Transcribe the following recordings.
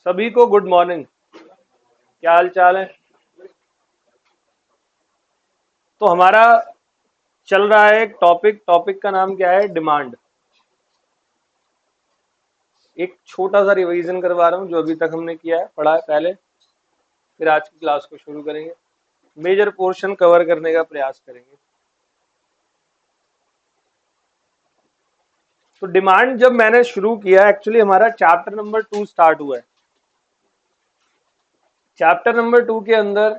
सभी को good morning. क्या हाल चाल है? तो हमारा चल रहा है एक टॉपिक का नाम क्या है? डिमांड। एक छोटा सा रिवीजन करवा रहा हूँ जो अभी तक हमने किया है, पढ़ा है पहले, फिर आज की क्लास को शुरू करेंगे। मेजर पोर्शन कवर करने का प्रयास करेंगे। तो डिमांड जब मैंने शुरू किया, एक्चुअली हमारा चैप्टर नंबर 2 स्टार्ट हुआ है। चैप्टर नंबर 2 के अंदर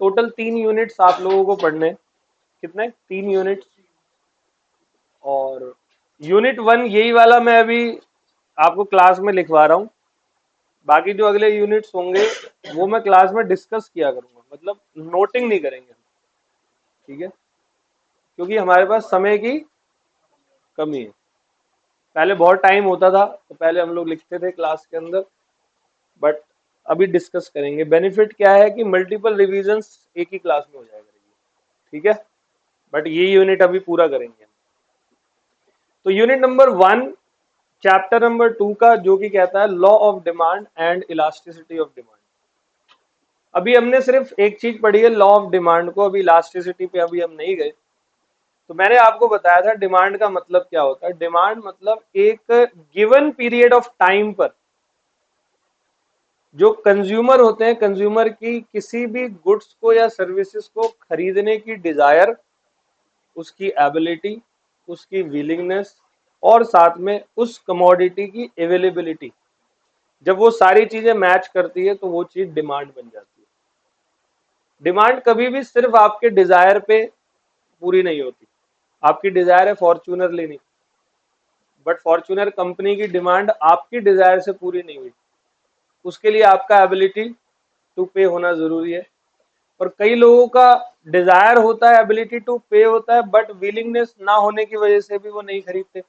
टोटल 3 यूनिट्स आप लोगों को पढ़ने। कितने? 3 यूनिट्स। और यूनिट 1 यही वाला मैं अभी आपको क्लास में लिखवा रहा हूँ। बाकी जो अगले यूनिट्स होंगे वो मैं क्लास में डिस्कस किया करूंगा, मतलब नोटिंग नहीं करेंगे। ठीक है, क्योंकि हमारे पास समय की कमी है। पहले बहुत टाइम होता था तो पहले हम लोग लिखते थे क्लास के अंदर, बट अभी डिस्कस करेंगे। बेनिफिट क्या है कि मल्टीपल रिवीजन्स एक ही क्लास में हो जाएगा। ठीक है, बट ये यूनिट अभी पूरा करेंगे। तो यूनिट नंबर 1 चैप्टर नंबर 2 का, जो कि कहता है law of demand and elasticity of demand. अभी हमने सिर्फ एक चीज पढ़ी है, लॉ ऑफ डिमांड को। अभी इलास्टिसिटी पे अभी हम नहीं गए। तो मैंने आपको बताया था डिमांड का मतलब क्या होता है। डिमांड मतलब एक गिवन पीरियड ऑफ टाइम पर जो कंज्यूमर होते हैं, कंज्यूमर की किसी भी गुड्स को या सर्विसेज को खरीदने की डिजायर, उसकी एबिलिटी, उसकी विलिंगनेस, और साथ में उस कमोडिटी की अवेलेबिलिटी, जब वो सारी चीजें मैच करती है तो वो चीज डिमांड बन जाती है। डिमांड कभी भी सिर्फ आपके डिजायर पे पूरी नहीं होती। आपकी डिजायर है फॉर्च्यूनर लेनी, बट फॉर्च्यूनर कंपनी की डिमांड आपकी डिजायर से पूरी नहीं हुई। उसके लिए आपका एबिलिटी टू पे होना जरूरी है। और कई लोगों का डिजायर होता है, एबिलिटी टू पे होता है, बट विलिंगनेस ना होने की वजह से भी वो नहीं खरीदते।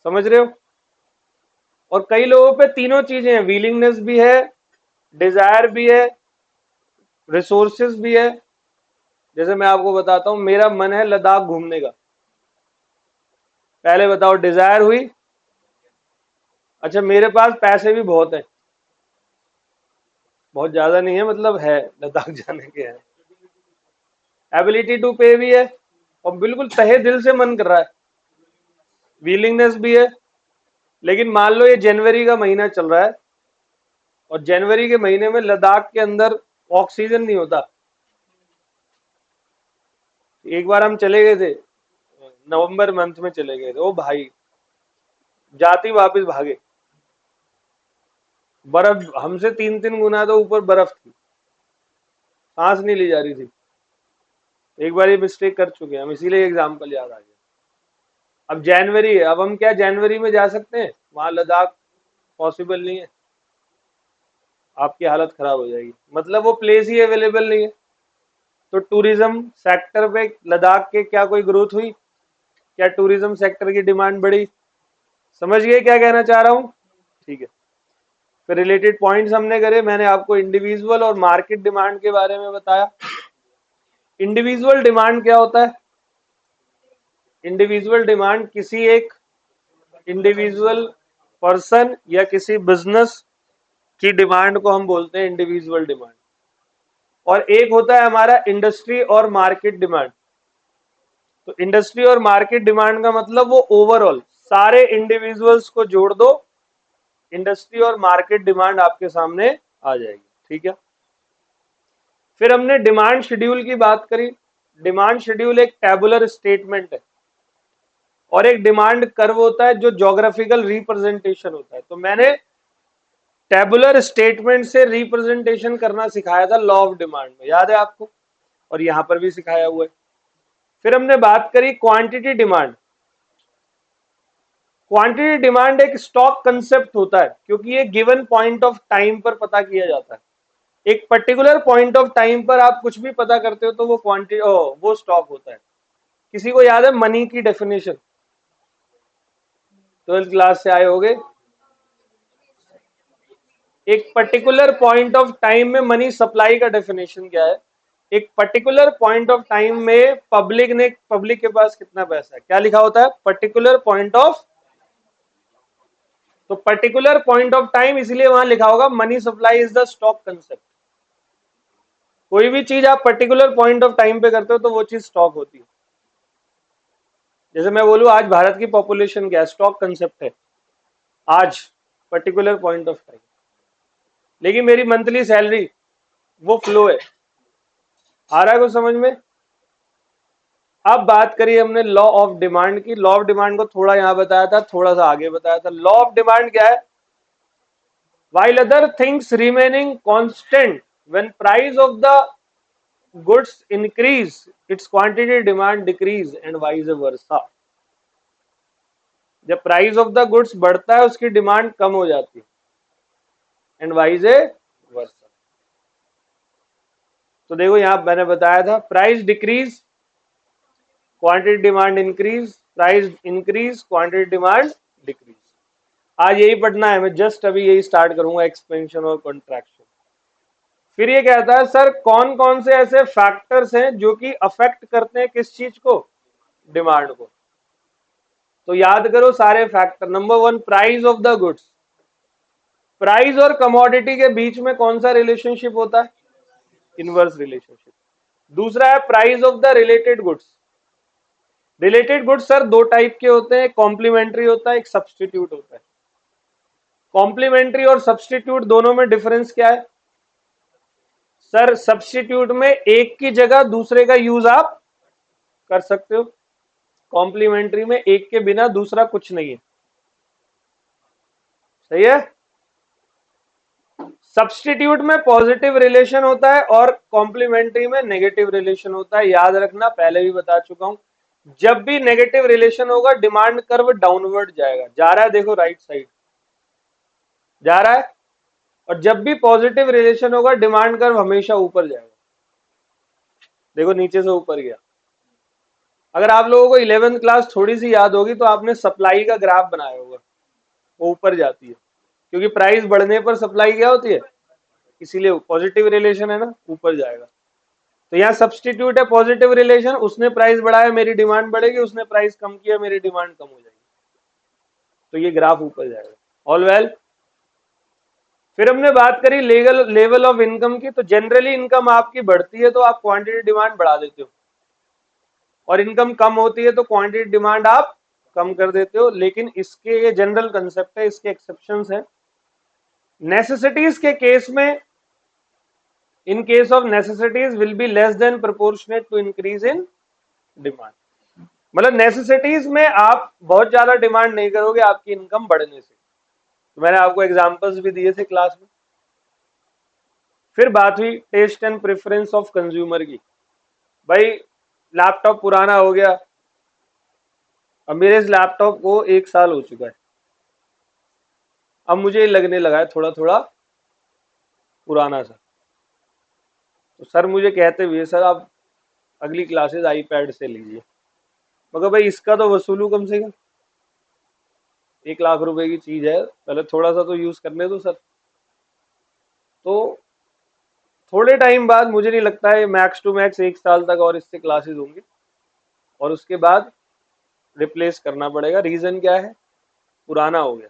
समझ रहे हो? और कई लोगों पे तीनों चीजें हैं, विलिंगनेस भी है, डिजायर भी है, रिसोर्सेज भी है। जैसे मैं आपको बताता हूं, मेरा मन है लद्दाख घूमने का। पहले बताओ, डिजायर हुई? अच्छा, मेरे पास पैसे भी बहुत हैं। बहुत ज्यादा नहीं है, मतलब है, लद्दाख जाने के हैं। एबिलिटी टू पे भी है, और बिल्कुल तहे दिल से मन कर रहा है। विलिंगनेस भी है। लेकिन मान लो ये जनवरी का महीना चल रहा है, और जनवरी के महीने में लद्दाख के अंदर ऑक्सीजन नहीं होता। एक बार हम चले गए थे, नवंबर मंथ में चले गए थे। ओ भाई, जाती वापस भागे। बर्फ हमसे 3-3 गुना तो ऊपर बर्फ थी, सांस नहीं ली जा रही थी। एक बार ये मिस्टेक कर चुके हैं हम, इसीलिए एग्जाम्पल याद आ गया। अब जनवरी है, अब हम क्या जनवरी में जा सकते हैं वहां लद्दाख? पॉसिबल नहीं है। आपकी हालत खराब हो जाएगी, मतलब वो प्लेस ही अवेलेबल नहीं है। तो टूरिज्म सेक्टर पे लद्दाख के क्या कोई ग्रोथ हुई? क्या टूरिज्म सेक्टर की डिमांड बढ़ी? समझ गए क्या कहना चाह रहा हूं? ठीक है, फिर रिलेटेड पॉइंट्स हमने करे। मैंने आपको इंडिविजुअल और मार्केट डिमांड के बारे में बताया। इंडिविजुअल डिमांड क्या होता है? इंडिविजुअल डिमांड किसी एक इंडिविजुअल पर्सन या किसी बिजनेस की डिमांड को हम बोलते हैं इंडिविजुअल डिमांड। और एक होता है हमारा इंडस्ट्री और मार्केट डिमांड। तो इंडस्ट्री और मार्केट डिमांड का मतलब वो ओवरऑल सारे इंडिविजुअल्स को जोड़ दो, इंडस्ट्री और मार्केट डिमांड आपके सामने आ जाएगी। ठीक है, फिर हमने डिमांड शेड्यूल की बात करी। डिमांड शेड्यूल एक टेबुलर स्टेटमेंट है, और एक डिमांड कर्व होता है जो ज्योग्राफिकल रिप्रेजेंटेशन होता है। तो मैंने टेबुलर स्टेटमेंट से रिप्रेजेंटेशन करना सिखाया था लॉ ऑफ डिमांड में, याद है आपको? और यहां पर भी सिखाया हुआ है। फिर हमने बात करी क्वांटिटी डिमांड। क्वांटिटी डिमांड एक स्टॉक कंसेप्ट होता है, क्योंकि ये गिवन पॉइंट ऑफ टाइम पर पता किया जाता है। एक पर्टिकुलर पॉइंट ऑफ टाइम पर आप कुछ भी पता करते हो तो वो क्वांटिटी, वो स्टॉक होता है। किसी को याद है मनी की डेफिनेशन? 12th क्लास से आए होगे। एक पर्टिकुलर पॉइंट ऑफ टाइम में मनी सप्लाई का डेफिनेशन क्या है? एक पर्टिकुलर पॉइंट ऑफ टाइम में पब्लिक के पास कितना पैसा है, क्या लिखा होता है? पर्टिकुलर पॉइंट ऑफ तो पर्टिकुलर पॉइंट ऑफ टाइम, इसलिए वहां लिखा होगा money supply is the stock concept. कोई भी चीज आप पर्टिकुलर पॉइंट ऑफ टाइम पे करते हो तो वो चीज स्टॉक होती है। जैसे मैं बोलूं आज भारत की पॉपुलेशन क्या है, स्टॉक कंसेप्ट है आज, पर्टिकुलर पॉइंट ऑफ टाइम। लेकिन मेरी मंथली सैलरी वो फ्लो है। आ रहा है कुछ समझ में? अब बात करिए हमने लॉ ऑफ डिमांड की। लॉ ऑफ डिमांड को थोड़ा यहां बताया था, थोड़ा सा आगे बताया था। लॉ ऑफ डिमांड क्या है? while other things remaining constant, when price of the goods increase, its quantity demand decrease and vice versa। जब प्राइस ऑफ द गुड्स बढ़ता है उसकी डिमांड कम हो जाती है, एंड वाइज वर्सा। तो देखो यहां मैंने बताया था price decrease quantity demand increase, price increase quantity demand decrease. आज यही पढ़ना है, मैं जस्ट अभी यही स्टार्ट करूंगा, एक्सपेंशन और कॉन्ट्रैक्शन। फिर ये कहता है सर कौन कौन से ऐसे फैक्टर्स हैं जो कि अफेक्ट करते हैं किस चीज को, डिमांड को। तो याद करो सारे factor. Number one, price of the goods. Price और कमोडिटी के बीच में कौन सा रिलेशनशिप होता है? Inverse relationship. दूसरा है price of the related goods. Related goods sir दो टाइप के होते हैं, कॉम्प्लीमेंट्री होता है, एक सब्सटीट्यूट होता है। कॉम्प्लीमेंट्री और सब्सटीट्यूट दोनों में डिफरेंस क्या है? सर सब्सटीट्यूट में एक की जगह दूसरे का यूज आप कर सकते हो, कॉम्प्लीमेंट्री में एक के बिना दूसरा कुछ नहीं है। सही है? सब्सटीट्यूट में पॉजिटिव रिलेशन होता है और कॉम्प्लीमेंट्री में नेगेटिव रिलेशन होता है। याद रखना, पहले भी बता चुका हूं, जब भी नेगेटिव रिलेशन होगा डिमांड कर्व डाउनवर्ड जाएगा। जा रहा है देखो, राइट साइड जा रहा है। और जब भी पॉजिटिव रिलेशन होगा डिमांड कर्व हमेशा ऊपर जाएगा। देखो नीचे से ऊपर गया। अगर आप लोगों को 11th क्लास थोड़ी सी याद होगी तो आपने सप्लाई का ग्राफ बनाया होगा, वो ऊपर जाती है क्योंकि प्राइस बढ़ने पर सप्लाई क्या होती है, इसीलिए पॉजिटिव रिलेशन है ना, ऊपर जाएगा। तो यहाँ सब्सटीट्यूट है पॉजिटिव रिलेशन, उसने प्राइस बढ़ाया मेरी डिमांड बढ़ेगी, उसने प्राइस कम किया मेरी डिमांड कम हो जाएगी, तो ये ग्राफ ऊपर जाएगा। All well. फिर हमने बात करी लेवल ऑफ इनकम की। तो जनरली इनकम आपकी बढ़ती है तो आप क्वांटिटी डिमांड बढ़ा देते हो, और इनकम कम होती है तो क्वांटिटी डिमांड आप कम कर देते हो। लेकिन इसके ये जनरल कंसेप्ट है, इसके एक्सेप्शंस हैं। नेसेसिटीज के केस में, in case of necessities will be less than proportionate to increase in demand. मतलब नेसेसिटीज में आप बहुत ज्यादा डिमांड नहीं करोगे आपकी इनकम बढ़ने से। तो मैंने आपको एग्जांपल्स भी दिए थे क्लास में। फिर बात हुई taste and preference of consumer की। भाई लैपटॉप पुराना हो गया, अब मेरे इस लैपटॉप को 1 साल हो चुका है, अब मुझे लगने लगा है थोड़ा थोड़ा पुराना सा। तो सर मुझे कहते हुए सर आप अगली क्लासेस आईपैड से लीजिए। मगर भाई इसका तो वसूलू कम से कम, 1 लाख रुपए की चीज है, पहले थोड़ा सा तो यूज करने दो सर। तो थोड़े टाइम बाद, मुझे नहीं लगता है मैक्स टू मैक्स 1 साल तक और इससे क्लासेस होंगी, और उसके बाद रिप्लेस करना पड़ेगा। रीजन क्या है? पुराना हो गया।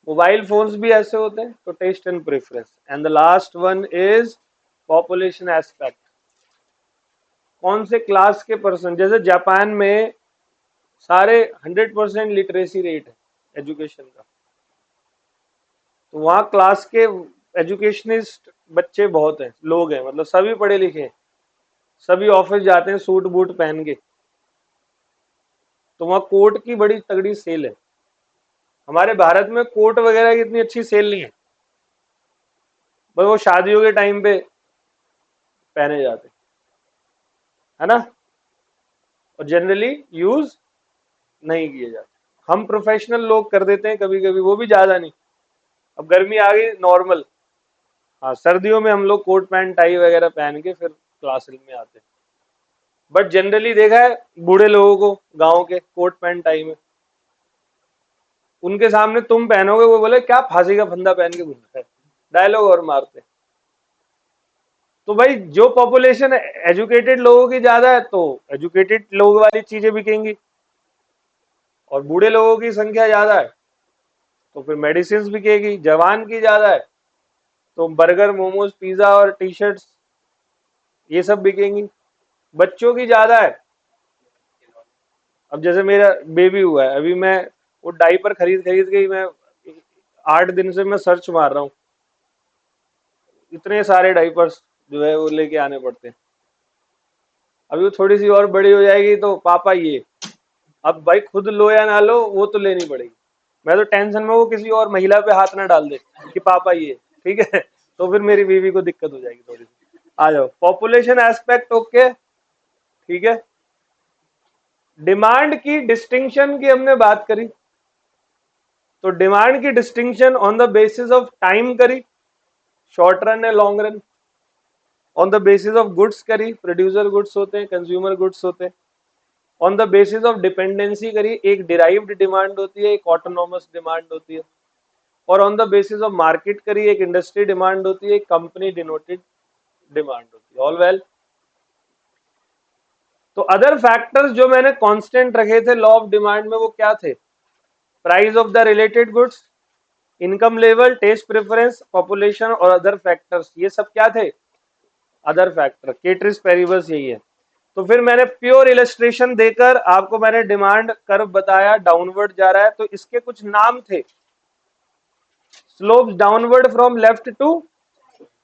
मोबाइल फोन्स भी ऐसे होते हैं। तो taste and preference. And the last one is population aspect. कौन से क्लास के पर्सन, जैसे जापान में सारे 100% लिटरेसी रेट है एजुकेशन का, तो वहां क्लास के एजुकेशनिस्ट बच्चे बहुत हैं, लोग हैं, मतलब सभी पढ़े लिखे हैं, सभी ऑफिस जाते हैं सूट बूट पहन के। तो वहां कोट की बड़ी तगड़ी सेल है। हमारे भारत में कोट वगैरह की इतनी अच्छी सेल नहीं है, बस वो शादियों के टाइम पे पहने जाते है ना, और जनरली यूज नहीं किए जाते। हम प्रोफेशनल लोग कर देते हैं कभी कभी, वो भी ज्यादा नहीं। अब गर्मी आ गई नॉर्मल, हाँ सर्दियों में हम लोग कोट पैंट टाई वगैरह पहन के फिर क्लासरूम में आते हैं। बट जनरली देखा है बूढ़े लोगों को गांव के कोट पैंट टाई में, उनके सामने तुम पहनोगे वो बोले क्या फांसी का फंदा पहन के घूम रहा है, डायलॉग और मारते। तो भाई जो पॉपुलेशन एजुकेटेड लोगों की ज्यादा है तो एजुकेटेड लोगों वाली चीजें बिकेंगी, और बूढ़े लोगों की संख्या ज्यादा है तो फिर मेडिसिन बिकेगी। जवान की ज्यादा है तो बर्गर, मोमोज, पिज्जा और टी शर्ट्स ये सब बिकेंगी। बच्चों की ज्यादा है, अब जैसे मेरा बेबी हुआ है, अभी मैं वो डाइपर खरीद खरीद के ही मैं 8 दिन से मैं सर्च मार रहा हूँ, इतने सारे डाइपर्स जो है वो लेके आने पड़ते हैं। अभी वो थोड़ी सी और बड़ी हो जाएगी तो पापा ये, अब भाई खुद लो या ना लो वो तो लेनी पड़ेगी। मैं तो टेंशन में वो किसी और महिला पे हाथ ना डाल दे कि पापा ये, ठीक है तो फिर मेरी बीवी को दिक्कत हो जाएगी थोड़ी सी। आ जाओ, पॉपुलेशन एस्पेक्ट ओके, ठीक है। डिमांड की डिस्टिंक्शन की हमने बात करी, तो डिमांड की distinction on the basis of time करी, शॉर्ट रन है long run. On the basis of goods करी, प्रोड्यूसर गुड्स होते हैं, कंज्यूमर गुड्स होते हैं। On the basis of dependency करी, एक डिराइव्ड डिमांड होती है, एक ऑटोनॉमस डिमांड होती है। और on the basis of market करी, एक इंडस्ट्री डिमांड होती है, एक कंपनी डिनोटेड डिमांड होती है। All well. तो अदर फैक्टर्स जो मैंने कांस्टेंट रखे थे लॉ ऑफ डिमांड में वो क्या थे? Price of the related goods, income level, test preference, population और अदर फैक्टर्स, ये सब क्या थे? Other factor. केट्रिस पेरिबस यही है। तो फिर मैंने प्योर इलस्ट्रेशन देकर आपको मैंने डिमांड कर्व बताया, डाउनवर्ड जा रहा है, तो इसके कुछ नाम थे। Slope downward from left to,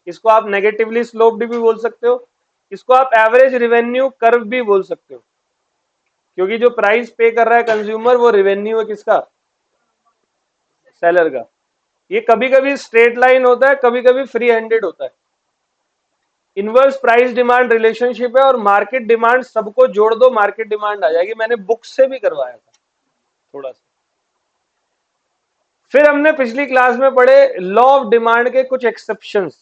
इसको आप नेगेटिवली स्लोप्ड भी बोल सकते हो, इसको आप एवरेज रिवेन्यू कर्व भी बोल सकते हो, क्योंकि जो प्राइस पे कर रहा है कंज्यूमर वो रिवेन्यू है किसका? सेलर का। ये कभी कभी स्ट्रेट लाइन होता है, कभी कभी फ्री हैंडेड होता है। इनवर्स प्राइस डिमांड रिलेशनशिप है, और मार्केट डिमांड सबको जोड़ दो मार्केट डिमांड आ जाएगी। मैंने बुक से भी करवाया था थोड़ा सा। फिर हमने पिछली क्लास में पढ़े लॉ ऑफ डिमांड के कुछ एक्सेप्शंस,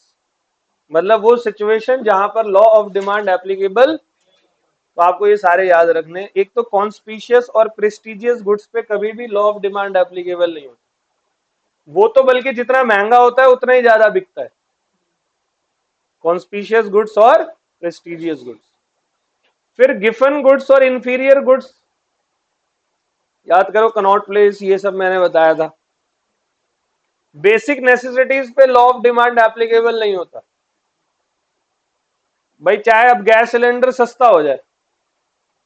मतलब वो सिचुएशन जहां पर लॉ ऑफ डिमांड एप्लीकेबल। तो आपको ये सारे याद रखने। एक तो कॉन्स्पिशियस और प्रेस्टिजियस गुड्स पे कभी भी लॉ ऑफ डिमांड एप्लीकेबल नहीं होता, वो तो बल्कि जितना महंगा होता है उतना ही ज्यादा बिकता है। कॉन्स्पिशियस गुड्स और प्रेस्टिजियस गुड्स। फिर गिफन गुड्स और इंफीरियर गुड्स, याद करो, कनॉट प्लेस, ये सब मैंने बताया था। बेसिक नेसेसिटीज पे लॉ ऑफ डिमांड एप्लीकेबल नहीं होता। भाई चाहे अब गैस सिलेंडर सस्ता हो जाए,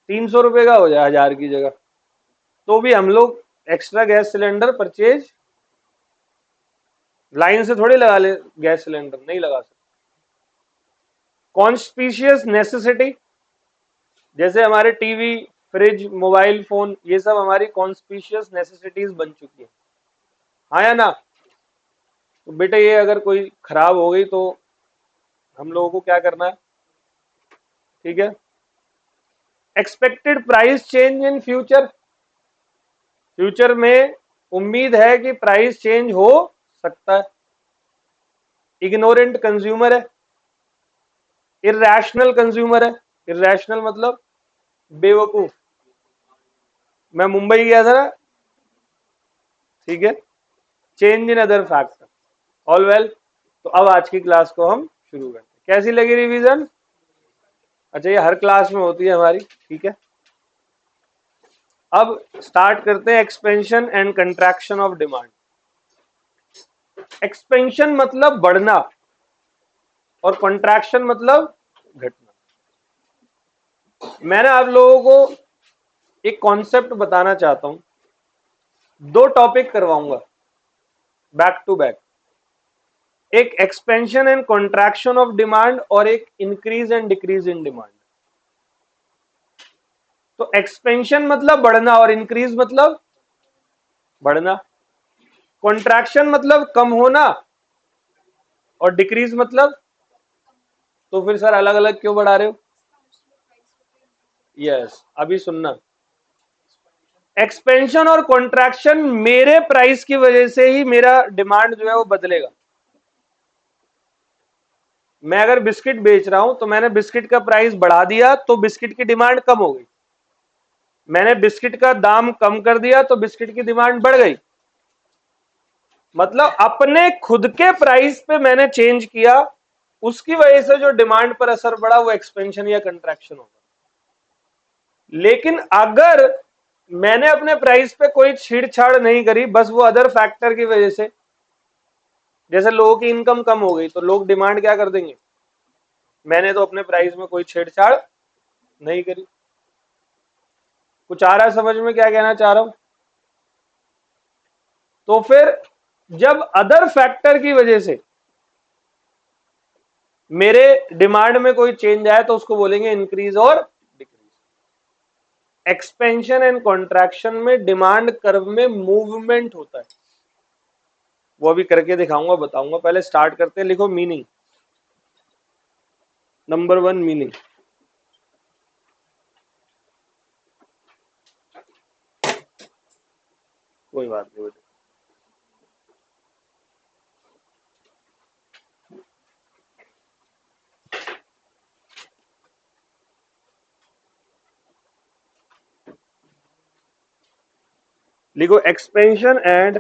300 रुपए का हो जाए 1000 की जगह, तो भी हम लोग extra gas cylinder purchase line से थोड़ी लगा ले, गैस सिलेंडर नहीं लगा सकते। कॉन्स्पिशियस नेसेसिटी, जैसे हमारे टीवी, फ्रिज, मोबाइल फोन, ये सब हमारी कॉन्स्पिशियस नेसेसिटीज बन चुकी है, हाँ या ना? तो बेटा ये अगर कोई खराब हो गई तो हम लोगों को क्या करना है? ठीक है। Expected price change in future, future में उम्मीद है कि प्राइस चेंज हो सकता है। इग्नोरेंट कंज्यूमर है, इरैशनल कंज्यूमर है। इरैशनल मतलब बेवकूफ। मैं मुंबई गया था ना, ठीक है। Change in other factor. All well. तो अब आज की क्लास को हम शुरू करते हैं। कैसी लगी रिवीजन? अच्छा, ये हर क्लास में होती है हमारी, ठीक है। अब स्टार्ट करते हैं expansion and contraction of demand. Expansion मतलब बढ़ना और कंट्रैक्शन मतलब घटना। मैंने आप लोगों को एक कॉन्सेप्ट बताना चाहता हूं, 2 टॉपिक करवाऊंगा बैक टू बैक, एक expansion and contraction of demand और एक increase and decrease in demand. तो एक्सपेंशन मतलब बढ़ना और इंक्रीज मतलब बढ़ना, कंट्रैक्शन मतलब कम होना और डिक्रीज मतलब, तो फिर सर अलग अलग क्यों बढ़ा रहे हो? यस, अभी सुनना। एक्सपेंशन और कंट्रैक्शन मेरे प्राइस की वजह से ही मेरा डिमांड जो है वो बदलेगा। मैं अगर बिस्किट बेच रहा हूं तो मैंने बिस्किट का प्राइस बढ़ा दिया तो बिस्किट की डिमांड कम हो गई। मैंने बिस्किट का दाम कम कर दिया तो बिस्किट की डिमांड बढ़ गई। मतलब अपने खुद के प्राइस पे मैंने चेंज किया, उसकी वजह से जो डिमांड पर असर पड़ा वो एक्सपेंशन या कंट्रैक्शन होगा। लेकिन अगर मैंने अपने प्राइस पे कोई छेड़छाड़ नहीं करी, बस वो अदर फैक्टर की वजह से, जैसे लोगों की इनकम कम हो गई तो लोग डिमांड क्या कर देंगे, मैंने तो अपने प्राइस में कोई छेड़छाड़ नहीं करी। कुछ आ रहा है समझ में क्या कहना चाह रहा हूं? तो फिर जब अदर फैक्टर की वजह से मेरे डिमांड में कोई चेंज आया तो उसको बोलेंगे इंक्रीज और डिक्रीज। एक्सपेंशन एंड कॉन्ट्रैक्शन में डिमांड कर्व में मूवमेंट होता है, वो अभी करके दिखाऊंगा, बताऊंगा। पहले स्टार्ट करते हैं, लिखो मीनिंग। नंबर 1 मीनिंग, कोई बात नहीं बेटा। लिखो expansion and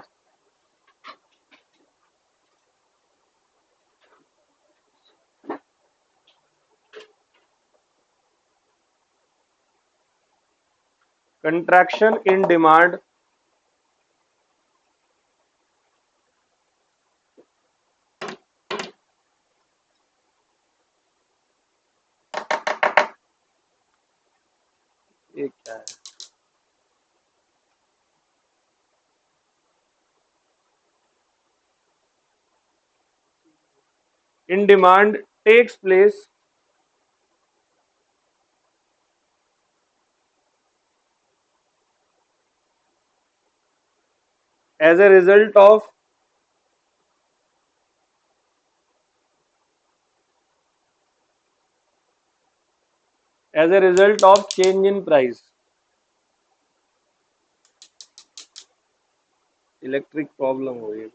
contraction in demand ये क्या है, in demand takes place as a result of change in price. Electric problem हो रही है,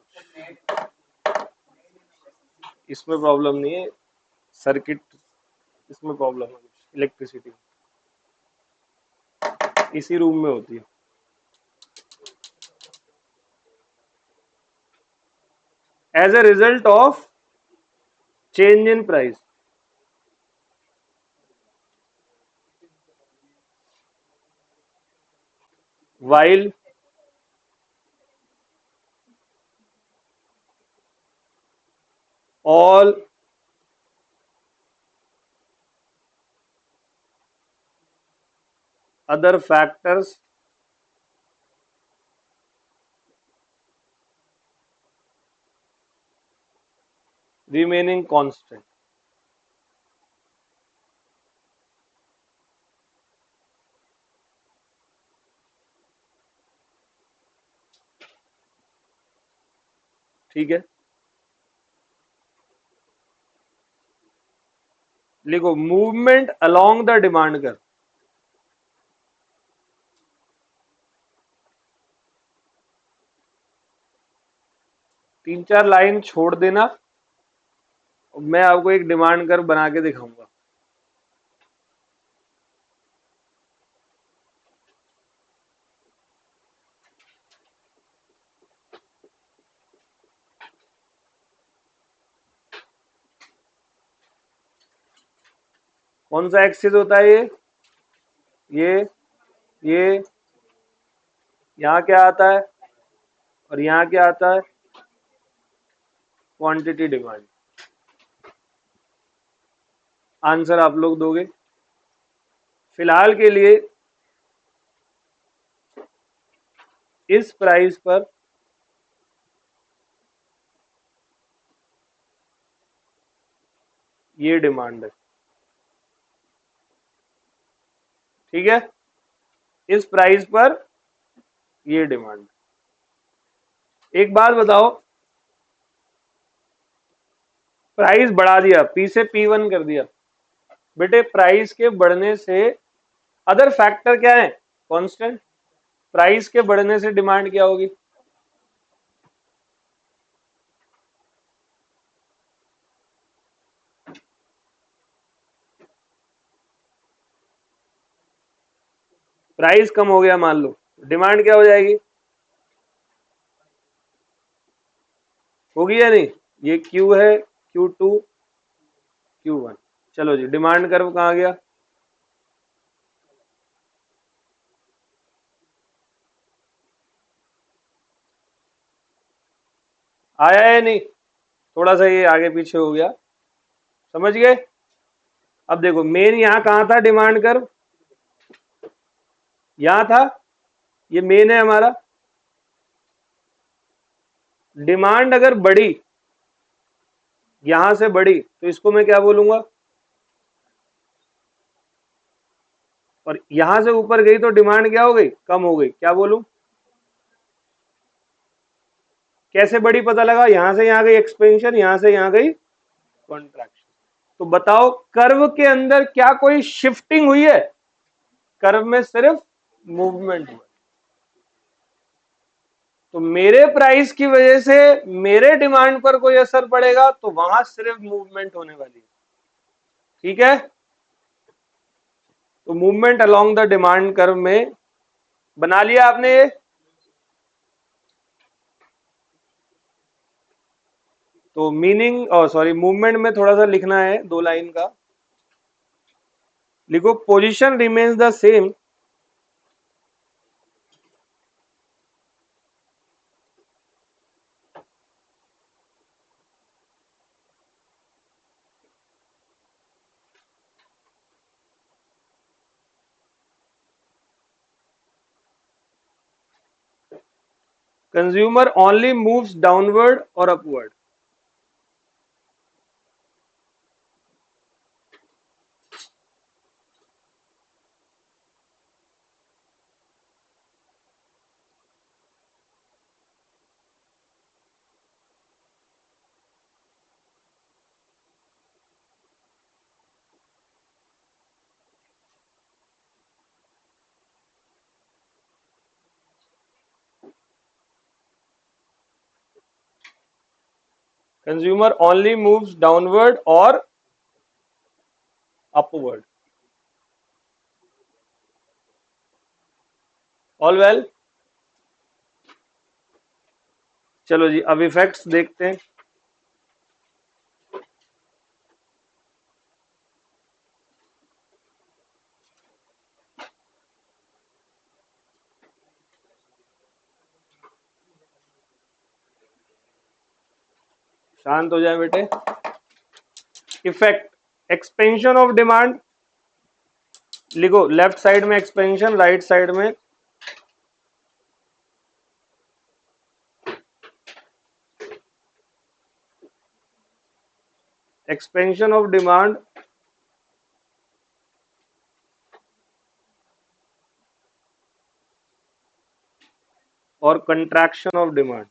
इसमें प्रॉब्लम नहीं है, सर्किट, इसमें प्रॉब्लम है, इलेक्ट्रिसिटी इसी रूम में होती है। As a result of change in price, while all other factors remaining constant। ठीक है, लिखो मूवमेंट अलोंग द डिमांड कर, तीन चार लाइन छोड़ देना, मैं आपको एक डिमांड कर बना के दिखाऊंगा। कौन सा एक्सिस होता है ये यहाँ क्या आता है और यहाँ क्या आता है, क्वांटिटी डिमांड। आंसर आप लोग दोगे। फिलहाल के लिए इस प्राइस पर ये डिमांड है, ठीक है, इस प्राइस पर ये डिमांड। एक बात बताओ, प्राइस बढ़ा दिया, पी से P1 कर दिया, बेटे प्राइस के बढ़ने से अदर फैक्टर क्या है, कांस्टेंट। प्राइस के बढ़ने से डिमांड क्या होगी, प्राइस कम हो गया मान लो, डिमांड क्या हो जाएगी, होगी या नहीं। ये Q है, Q2 Q1। चलो जी, डिमांड कर्व कहाँ गया, आया है नहीं? थोड़ा सा ये आगे पीछे हो गया, समझ गए? अब देखो मेन यहाँ कहाँ था डिमांड कर्व, यहाँ था, ये मेन है हमारा। डिमांड अगर बढ़ी, यहां से बढ़ी, तो इसको मैं क्या बोलूंगा? और यहां से ऊपर गई तो डिमांड क्या हो गई? कम हो गई, क्या बोलूं? कैसे बढ़ी पता लगा? यहां से यहां गई एक्सपेंशन, यहां से यहां गई कॉन्ट्रैक्शन। तो बताओ कर्व के अंदर क्या कोई शिफ्टिंग हुई है? कर्व में सिर्फ मूवमेंट हुआ। तो मेरे प्राइस की वजह से मेरे डिमांड पर कोई असर पड़ेगा तो वहां सिर्फ मूवमेंट होने वाली है, ठीक है? तो movement along the demand curve में बना लिया आपने ये। तो मीनिंग और सॉरी मूवमेंट में थोड़ा सा लिखना है, 2 लाइन का लिखो। Position remains the same consumer only moves downward और upward. Consumer only moves downward और अपवर्ड। All well. चलो जी अब इफेक्ट्स देखते हैं। शांत हो जाए बेटे। इफेक्ट एक्सपेंशन ऑफ डिमांड लिखो, लेफ्ट साइड में एक्सपेंशन, राइट साइड में एक्सपेंशन ऑफ डिमांड और कंट्रैक्शन ऑफ डिमांड।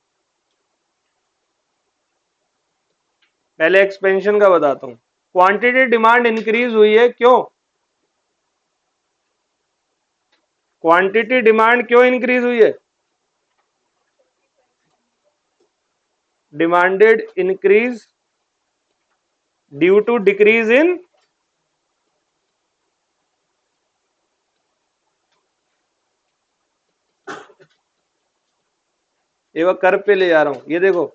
पहले एक्सपेंशन का बताता हूं। क्वांटिटी डिमांड इंक्रीज हुई है, क्यों? क्वांटिटी डिमांड क्यों इंक्रीज हुई है? Demanded increase due to decrease in, ये वह कर्व पे ले जा रहा हूं, ये देखो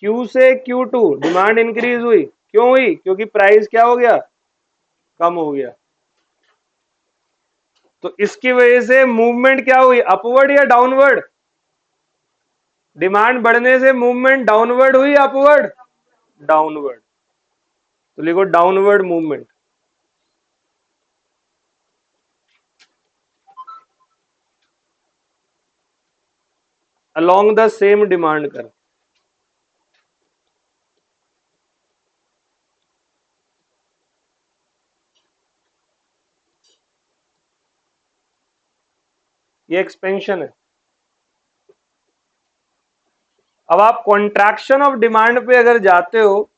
Q से Q2 डिमांड इंक्रीज हुई, क्यों हुई? क्योंकि प्राइस क्या हो गया? कम हो गया। तो इसकी वजह से मूवमेंट क्या हुई? अपवर्ड या डाउनवर्ड? डिमांड बढ़ने से मूवमेंट डाउनवर्ड हुई, अपवर्ड? डाउनवर्ड। तो लिखो downward movement along the same demand curve. ये एक्सपेंशन है। अब आप कॉन्ट्रैक्शन ऑफ डिमांड पे अगर जाते हो,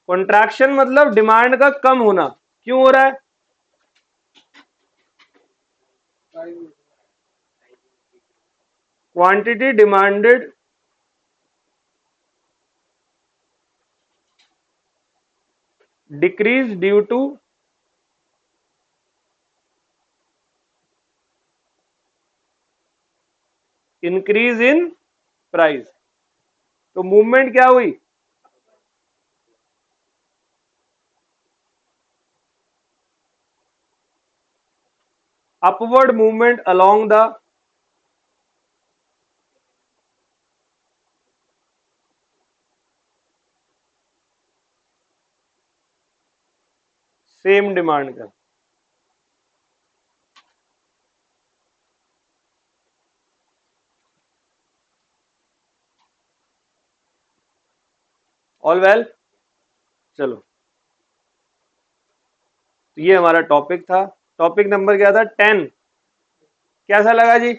कॉन्ट्रैक्शन मतलब डिमांड का कम होना। क्यों हो रहा है? Quantity demanded decrease due to increase in price. तो मूवमेंट क्या हुई? Upward movement along the same demand का। All well. चलो, तो ये हमारा टॉपिक था। टॉपिक नंबर क्या था? 10। कैसा लगा जी?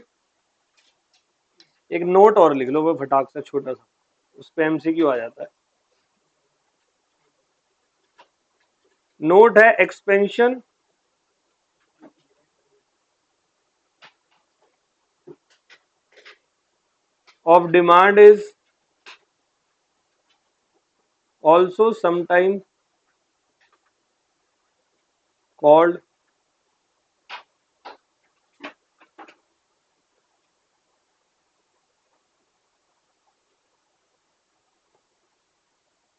एक नोट और लिख लो वो फटाक से, छोटा सा, उस पे एमसीक्यू आ जाता है। नोट है, expansion of demand is also sometime called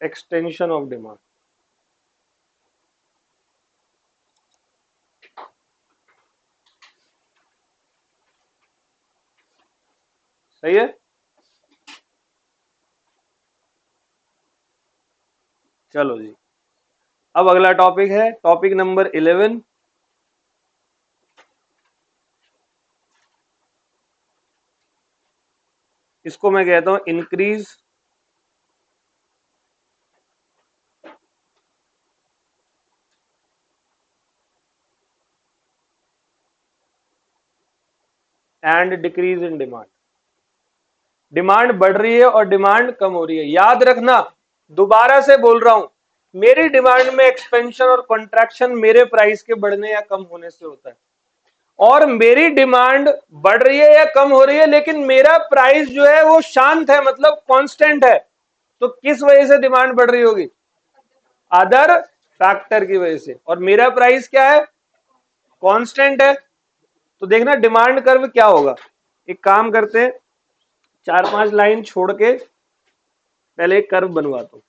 extension of demand. सही है। चलो जी, अब अगला टॉपिक है, टॉपिक नंबर 11। इसको मैं कहता हूं increase and decrease in demand. Demand बढ़ रही है और डिमांड कम हो रही है। याद रखना, दोबारा से बोल रहा हूं, मेरी डिमांड में एक्सपेंशन और कॉन्ट्रैक्शन मेरे प्राइस के बढ़ने या कम होने से होता है। और मेरी डिमांड बढ़ रही है या कम हो रही है, लेकिन मेरा प्राइस जो है वो शांत है, मतलब कांस्टेंट है। तो किस वजह से डिमांड बढ़ रही होगी? अदर फैक्टर की वजह से। और मेरा प्राइस क्या है? कांस्टेंट है। तो देखना डिमांड कर्व क्या होगा। एक काम करते हैं, 4-5 लाइन छोड़ के पहले एक कर्व बनवाता हूं।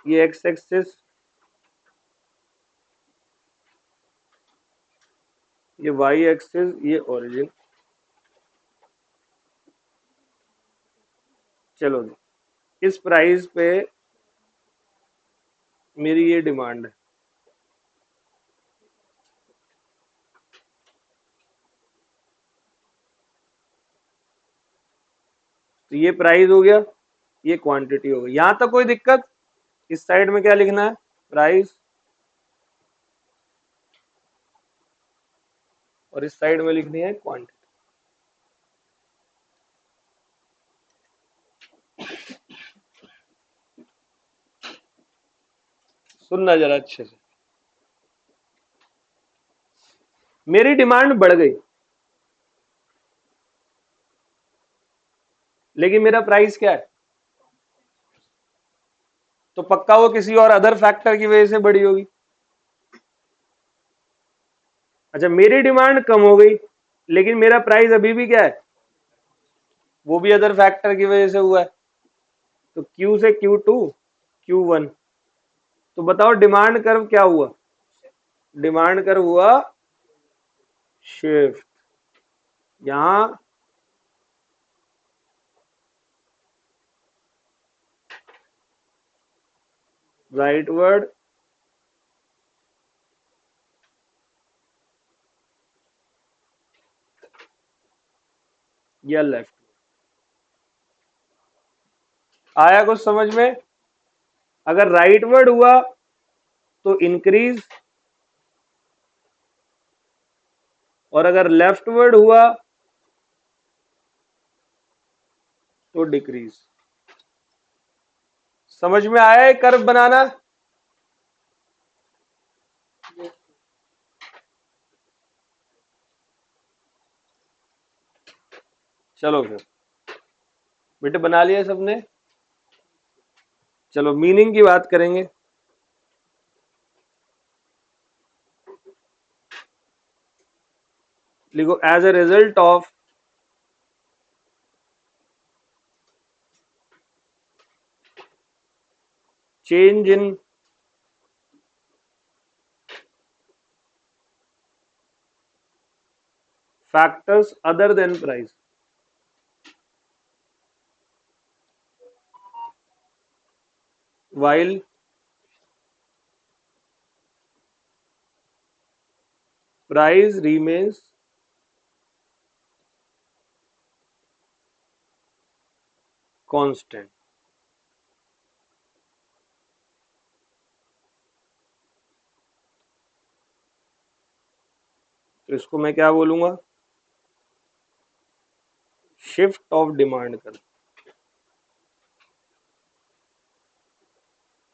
ये एक्स एक्सिस, ये वाई एक्सिस, ये ओरिजिन। चलो जी, इस प्राइस पे मेरी ये डिमांड है। तो ये प्राइस हो गया, ये क्वांटिटी हो गई। यहां तक कोई दिक्कत? इस साइड में क्या लिखना है? प्राइस। और इस साइड में लिखनी है क्वांटिटी। सुनना जरा अच्छे से। मेरी डिमांड बढ़ गई, लेकिन मेरा प्राइस क्या है? तो पक्का वो किसी और अदर फैक्टर की वजह से बढ़ी होगी। अच्छा, मेरी डिमांड कम हो गई, लेकिन मेरा प्राइस अभी भी क्या है? वो भी अदर फैक्टर की वजह से हुआ है। तो Q से Q2, Q1। तो बताओ डिमांड कर्व क्या हुआ? डिमांड कर्व हुआ शिफ्ट। यहां राइटवर्ड या लेफ्ट। आया कुछ समझ में? अगर राइटवर्ड हुआ तो इंक्रीज, और अगर लेफ्टवर्ड हुआ तो डिक्रीज। समझ में आया है कर्व बनाना? चलो फिर, बेटे बना लिया सबने? चलो मीनिंग की बात करेंगे। लिखो, as a result of change in factors other than price. While price remains constant. तो इसको मैं क्या बोलूंगा? शिफ्ट ऑफ डिमांड कर।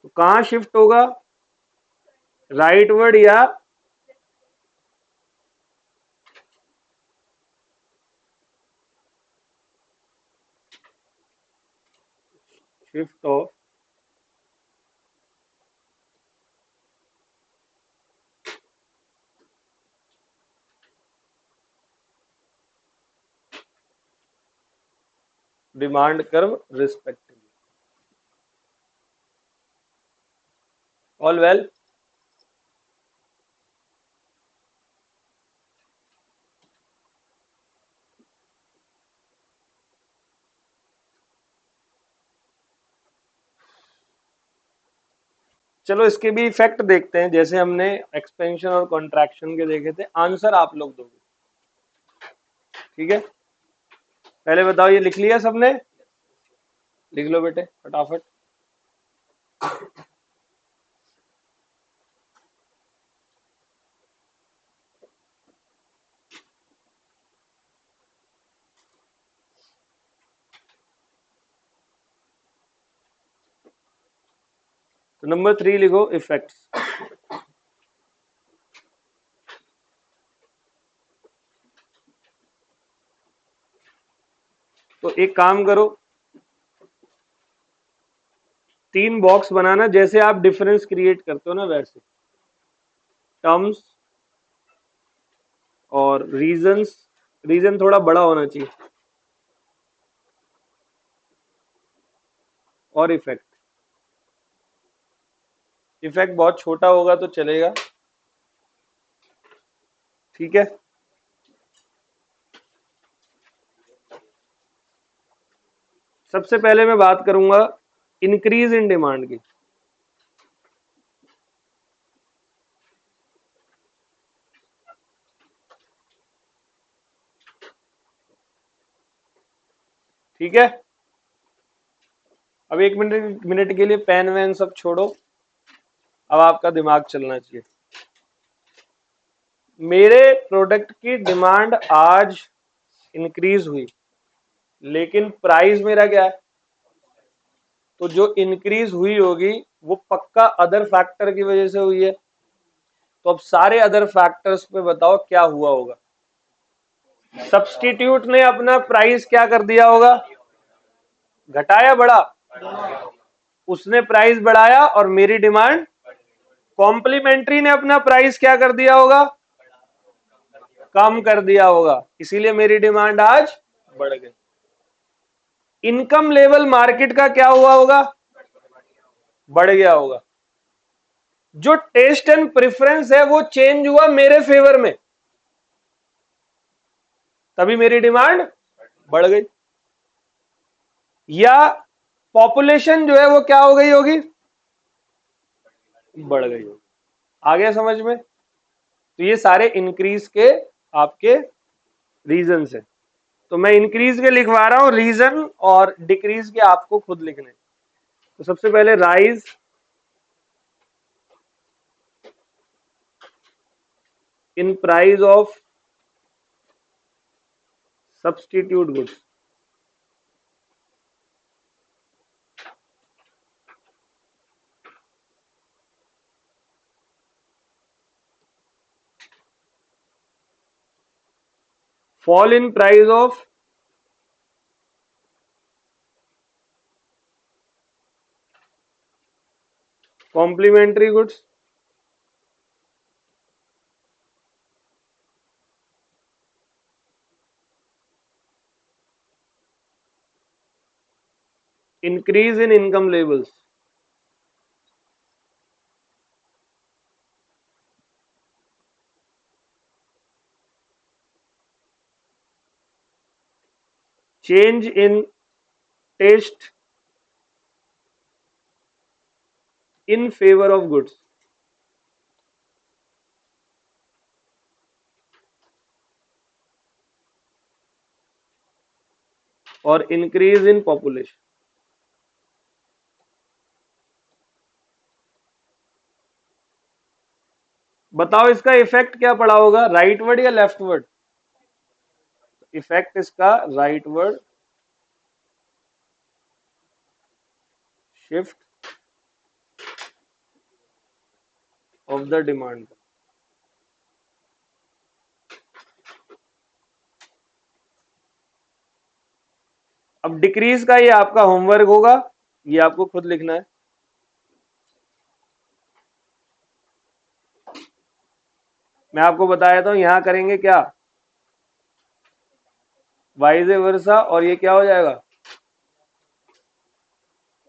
तो कहां शिफ्ट होगा? राइटवर्ड या shift of demand curve respectively. All well? चलो इसके भी इफेक्ट देखते हैं, जैसे हमने एक्सपेंशन और कॉन्ट्रैक्शन के देखे थे। आंसर आप लोग दोगे, ठीक है? पहले बताओ, ये लिख लिया सबने? लिख लो बेटे फटाफट। तो नंबर 3 लिखो, इफेक्ट्स। तो एक काम करो, 3 बॉक्स बनाना, जैसे आप डिफरेंस क्रिएट करते हो ना वैसे। टर्म्स और रीजंस, रीजन थोड़ा बड़ा होना चाहिए, और इफेक्ट। इफेक्ट बहुत छोटा होगा तो चलेगा, ठीक है? सबसे पहले मैं बात करूंगा इंक्रीज इन डिमांड की। ठीक है? अब 1 मिनट मिनट के लिए पेन वैन सब छोड़ो, अब आपका दिमाग चलना चाहिए। मेरे प्रोडक्ट की डिमांड आज इंक्रीज हुई, लेकिन प्राइस मेरा क्या है? तो जो इंक्रीज हुई होगी वो पक्का अदर फैक्टर की वजह से हुई है। तो अब सारे अदर फैक्टर्स पे बताओ क्या हुआ होगा? सब्स्टिट्यूट ने अपना प्राइस क्या कर दिया होगा? घटाया, बढ़ा? उसने प्राइस बढ़ाया और मेरी डिमांड। कॉम्प्लीमेंट्री ने अपना प्राइस क्या कर दिया होगा? कम कर दिया होगा, इसीलिए मेरी डिमांड आज बढ़ गई। इनकम लेवल मार्केट का क्या हुआ होगा? बढ़ गया होगा। जो टेस्ट एंड प्रेफरेंस है वो चेंज हुआ मेरे फेवर में, तभी मेरी डिमांड बढ़ गई। या पॉपुलेशन जो है वो क्या हो गई होगी? बढ़ गई होगी। आ गया समझ में? तो ये सारे इंक्रीज के आपके रीजन है। तो मैं इंक्रीज के लिखवा रहा हूं रीजन, और डिक्रीज के आपको खुद लिखने। तो सबसे पहले rise in price of substitute goods. fall in price of complementary goods, increase in income levels। Change in taste in favour of goods, और इंक्रीज इन पॉपुलेशन। बताओ इसका इफेक्ट क्या पड़ा होगा, राइट वर्ड या लेफ्ट वर्ड? इफेक्ट इसका right word, shift of the demand. अब decrease का ये आपका होमवर्क होगा, ये आपको खुद लिखना है। मैं आपको बता देता हूं, यहां करेंगे क्या, वाइज वर्सा, और ये क्या हो जाएगा,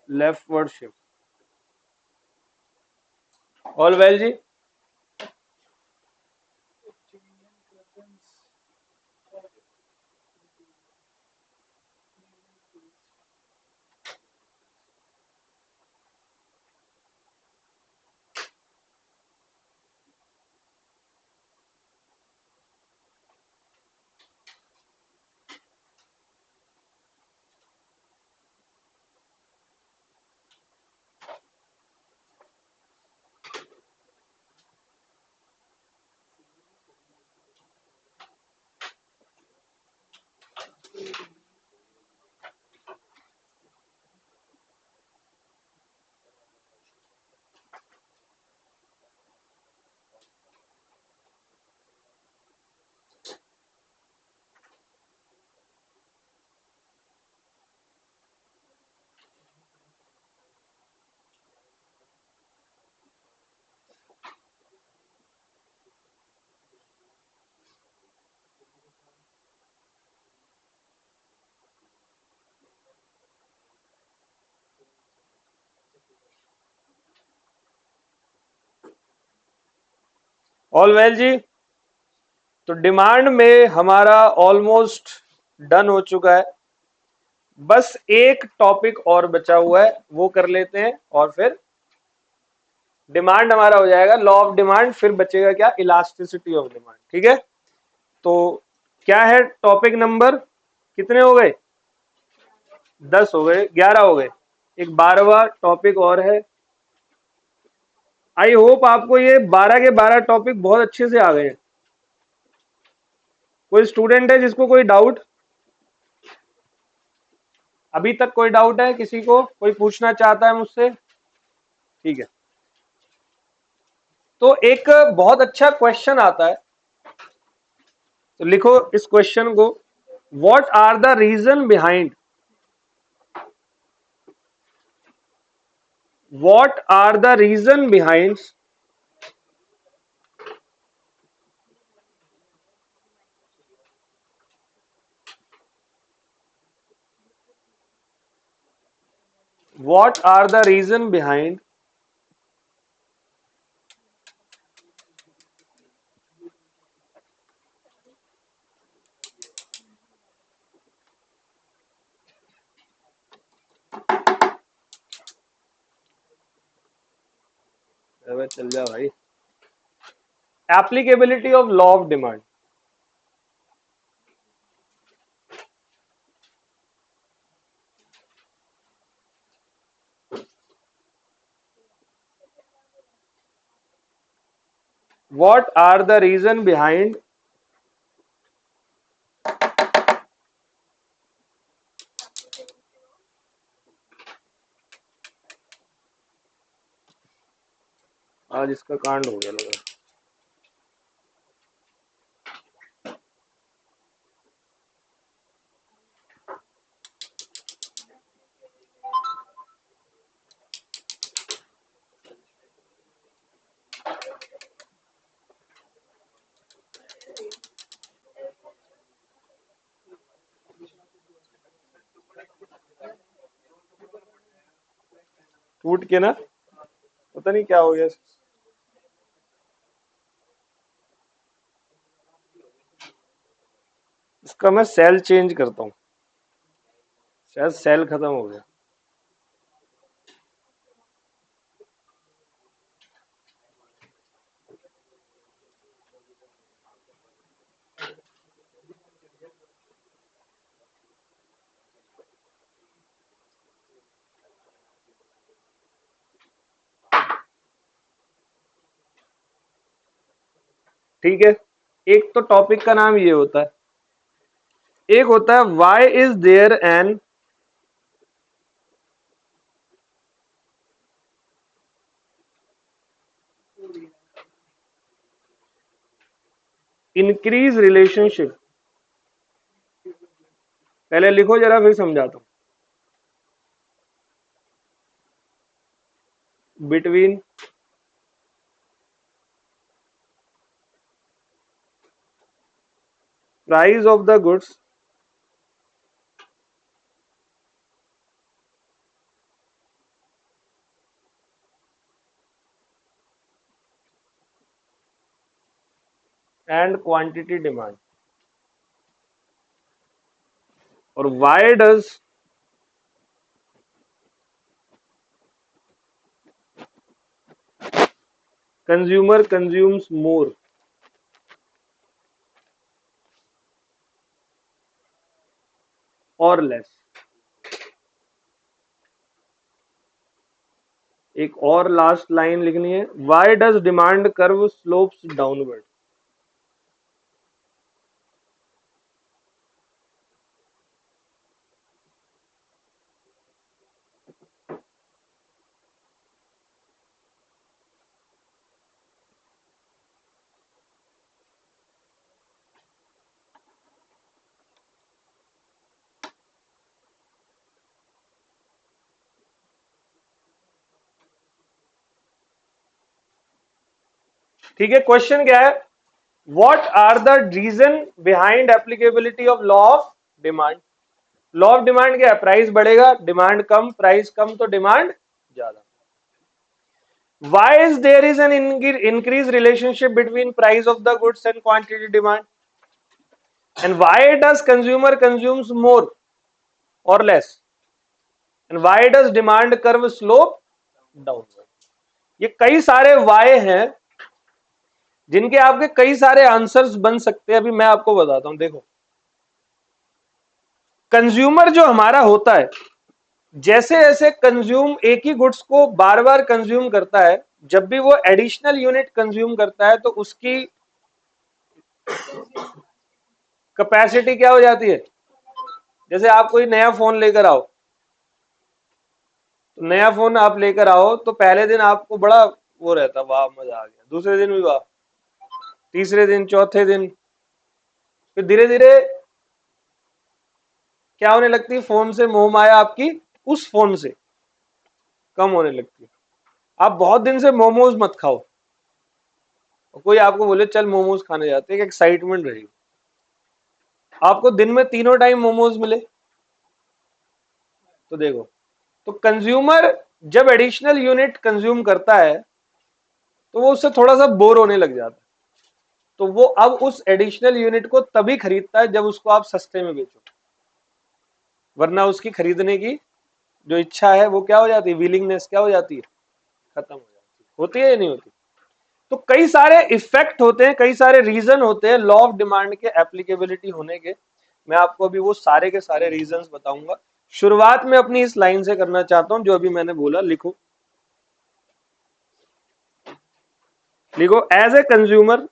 leftward shift. All well जी? ऑल वेल जी? तो डिमांड में हमारा ऑलमोस्ट डन हो चुका है, बस एक टॉपिक और बचा हुआ है, वो कर लेते हैं और फिर डिमांड हमारा हो जाएगा, लॉ ऑफ डिमांड। फिर बचेगा क्या, इलास्टिसिटी ऑफ डिमांड। ठीक है, तो क्या है टॉपिक नंबर, कितने हो गए, 10 हो गए, 11 हो गए, एक 12वां टॉपिक और है। आई होप आपको ये 12 के 12 टॉपिक बहुत अच्छे से आ गए हैं। कोई स्टूडेंट है जिसको कोई डाउट, अभी तक कोई डाउट है किसी को, कोई पूछना चाहता है मुझसे? ठीक है, तो एक बहुत अच्छा क्वेश्चन आता है, तो लिखो इस क्वेश्चन को, what are the reason behind, what are the reason behind what are the reason behind चल जा भाई, applicability of law of demand, what are the reason behind आज इसका कांड हो गया लगा। टूट के ना, पता नहीं क्या हो गया, इसका मैं सेल चेंज करता हूँ। शायद सेल खत्म हो गया। ठीक है, एक तो टॉपिक का नाम ये होता है, एक होता है why is there an increase relationship. पहले लिखो जरा फिर समझाता हूं। Between price of the goods and quantity demand. और why does consumer consumes more और लेस। एक और लास्ट लाइन लिखनी है, why does demand curve slopes downward. ठीक है, क्वेश्चन क्या है, what are the reason behind applicability of law of demand. Law of demand क्या है, प्राइस बढ़ेगा डिमांड कम, प्राइस कम तो डिमांड ज्यादा। Why is there is an increased relationship between price of the goods and quantity demand? And why does consumer consumes more or less? And why does demand curve slope downward? ये कई सारे why हैं जिनके आपके कई सारे answers बन सकते हैं। अभी मैं आपको बताता हूं, देखो कंज्यूमर जो हमारा होता है, जैसे जैसे कंज्यूम एक ही गुड्स को बार बार कंज्यूम करता है, जब भी वो एडिशनल यूनिट कंज्यूम करता है तो उसकी कैपेसिटी क्या हो जाती है। जैसे आप कोई नया फोन लेकर आओ, तो नया फोन आप लेकर आओ तो पहले दिन आपको बड़ा वो रहता, वाह मजा आ गया, दूसरे दिन भी वाह, तीसरे दिन, चौथे दिन, फिर धीरे धीरे क्या होने लगती है, फोन से मोह माया आपकी उस फोन से कम होने लगती है। आप बहुत दिन से मोमोज मत खाओ, और कोई आपको बोले चल मोमोज खाने जाते हैं, एक एक्साइटमेंट रहेगी, आपको दिन में तीनों टाइम मोमोज मिले तो देखो। तो कंज्यूमर जब एडिशनल यूनिट कंज्यूम करता है तो वो उससे थोड़ा सा बोर होने लग जाता है, तो वो अब उस एडिशनल यूनिट को तभी खरीदता है जब उसको आप सस्ते में बेचो, वरना उसकी खरीदने की जो इच्छा है वो क्या हो जाती है, विलिंगनेस क्या हो जाती है, खत्म हो जाती है। होती है या नहीं होती। तो कई सारे इफेक्ट होते हैं, कई सारे रीजन होते हैं लॉ ऑफ डिमांड के एप्लीकेबिलिटी होने के। मैं आपको अभी वो सारे के सारे रीजंस बताऊंगा। शुरुआत में अपनी इस लाइन से करना चाहता हूं जो अभी मैंने बोला, लिखो लिखो, एज कंज्यूमर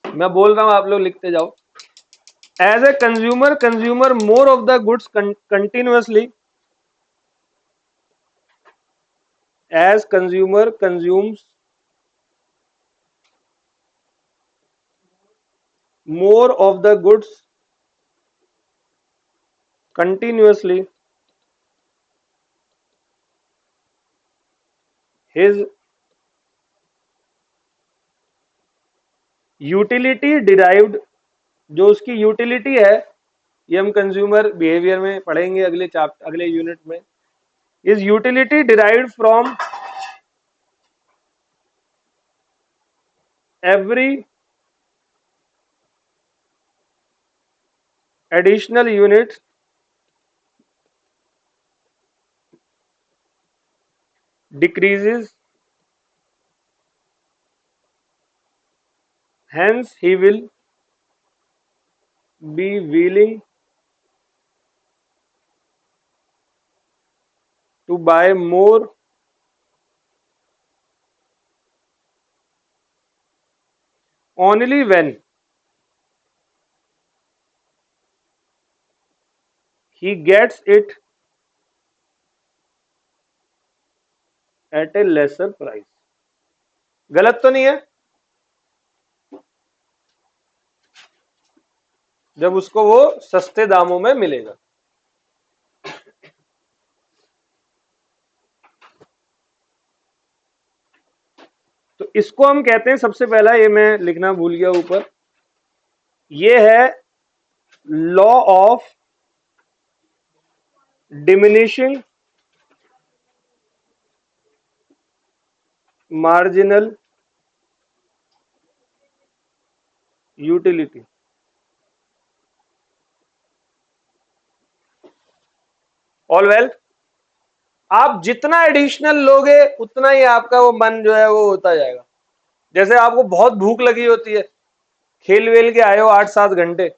मैं बोल रहा हूं, आप लोग लिखते जाओ। As a consumer more of the goods continuously, as consumer consumes more of the goods continuously, his utility derived, जो उसकी यूटिलिटी है, ये हम कंज्यूमर बिहेवियर में पढ़ेंगे अगले चैप्टर, अगले यूनिट में। Is utility derived from every additional unit decreases, hence he will be willing to buy more only when he gets it at a lesser price. गलत तो नहीं है? जब उसको वो सस्ते दामों में मिलेगा। तो इसको हम कहते हैं, सबसे पहला ये मैं लिखना भूल गया ऊपर, ये है law of diminishing marginal utility. All well, आप जितना एडिशनल लोगे उतना ही आपका वो मन जो है वो होता जाएगा। जैसे आपको बहुत भूख लगी होती है, खेल वेल के आए हो 8-7 घंटे,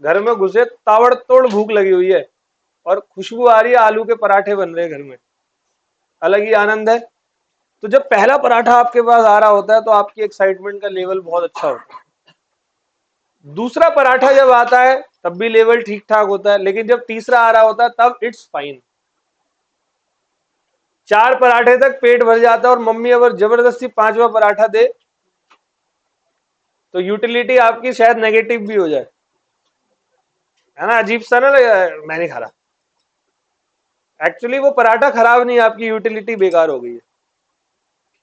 घर में घुसे ताबड़तोड़ भूख लगी हुई है और खुशबू आ रही है, आलू के पराठे बन रहे हैं घर में, अलग ही आनंद है। तो जब पहला पराठा आपके पास आ रहा होता है तो आपकी एक्साइटमेंट का लेवल बहुत अच्छा होता है। दूसरा पराठा जब आता है तब भी लेवल ठीक ठाक होता है, लेकिन जब तीसरा आ रहा होता है तब इट्स फाइन। 4 पराठे तक पेट भर जाता है और मम्मी अगर जबरदस्ती 5वां पराठा दे तो यूटिलिटी आपकी शायद नेगेटिव भी हो जाए, है ना? अजीब सा ना लगे, मैं नहीं खा रहा। एक्चुअली वो पराठा खराब नहीं, आपकी यूटिलिटी बेकार हो गई है,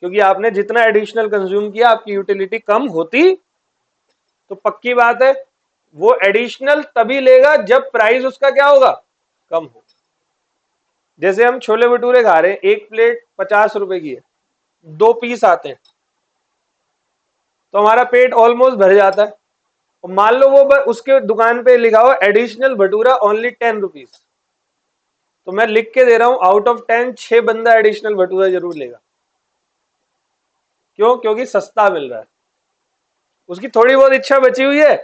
क्योंकि आपने जितना एडिशनल कंज्यूम किया आपकी यूटिलिटी कम होती। तो पक्की बात है वो एडिशनल तभी लेगा जब प्राइस उसका क्या होगा, कम हो। जैसे हम छोले भटूरे खा रहे हैं, एक प्लेट 50 रुपए की है, 2 पीस आते हैं, तो हमारा पेट ऑलमोस्ट भर जाता है। और मान लो वो उसके दुकान पे लिखा हो एडिशनल भटूरा ओनली 10 रुपीज, तो मैं लिख के दे रहा हूं आउट ऑफ 10 6 बंदा एडिशनल भटूरा जरूर लेगा। क्यों? क्योंकि सस्ता मिल रहा है। उसकी थोड़ी बहुत इच्छा बची हुई है,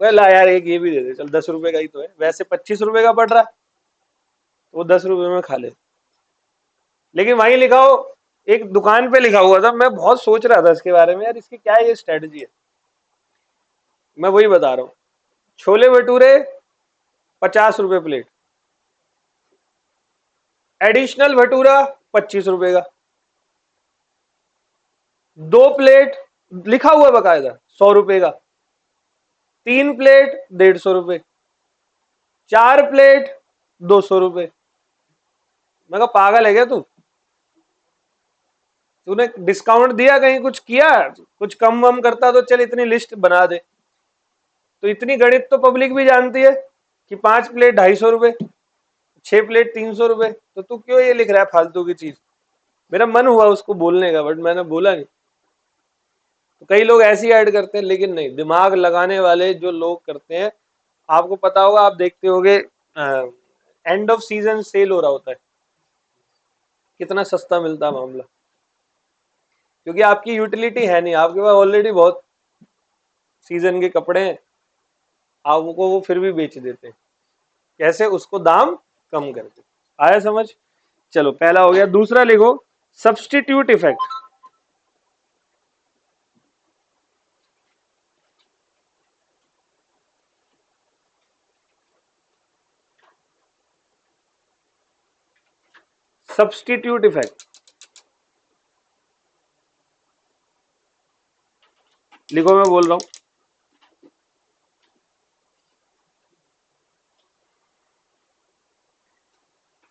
वह ला यार एक ये भी दे दे, चल 10 रुपए का ही तो है, वैसे 25 रुपए का पड़ रहा है, तो वो 10 रुपए में खा ले। लेकिन वहीं लिखा हो, एक दुकान पे लिखा हुआ था, मैं बहुत सोच रहा था इसके बारे में, यार इसकी क्या ये स्ट्रेटजी है। मैं वही बता रहा हूँ, छोले भटूरे 50 रुपए प्लेट, एडिशनल भटूरा 25 रुपए का, 2 प्लेट लिखा हुआ बकायदा 100 रुपए का, 3 प्लेट 150 रुपए, 4 प्लेट 200 रुपए। मैं कहा पागल है क्या तू? तूने डिस्काउंट दिया, कहीं कुछ किया, कुछ कम वम करता तो चल इतनी लिस्ट बना दे। तो इतनी गणित तो पब्लिक भी जानती है कि 5 प्लेट 250 रुपए, 6 प्लेट 300 रुपए, तो तू क्यों ये लिख रहा है फालतू की चीज? मेरा मन हुआ उसको बोलने का, बट मैंने बोला नहीं। तो कई लोग ऐसी ऐड करते हैं, लेकिन नहीं, दिमाग लगाने वाले जो लोग करते हैं, आपको पता होगा, आप देखते होगे एंड ऑफ सीजन सेल हो रहा होता है, कितना सस्ता मिलता है मामला, क्योंकि आपकी यूटिलिटी है नहीं, आपके पास ऑलरेडी बहुत सीजन के कपड़े हैं, आपको वो फिर भी बेच देते हैं। कैसे? उसको दाम कम करके। आया समझ? चलो पहला हो गया। दूसरा लिखो सब्स्टिट्यूट इफेक्ट। सब्स्टिट्यूट इफेक्ट लिखो, मैं बोल रहा हूं।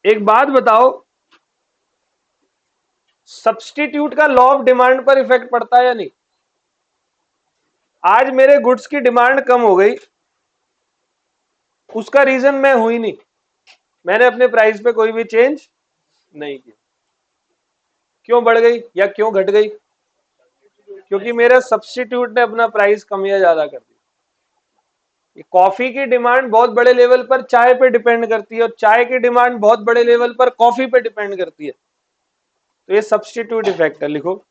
एक बात बताओ, सब्स्टिट्यूट का लॉ ऑफ डिमांड पर इफेक्ट पड़ता है या नहीं? आज मेरे गुड्स की डिमांड कम हो गई, उसका रीजन मैं हुई नहीं, मैंने अपने प्राइस पे कोई भी चेंज नहीं किया। क्यों बढ़ गई या क्यों घट गई? क्योंकि मेरे सब्स्टिट्यूट ने अपना प्राइस कम या ज्यादा कर दिया। कॉफी की डिमांड बहुत बड़े लेवल पर चाय पे डिपेंड करती है और चाय की डिमांड बहुत बड़े लेवल पर कॉफी पे डिपेंड करती है। तो ये सब्स्टिट्यूट इफेक्ट है, लिखो।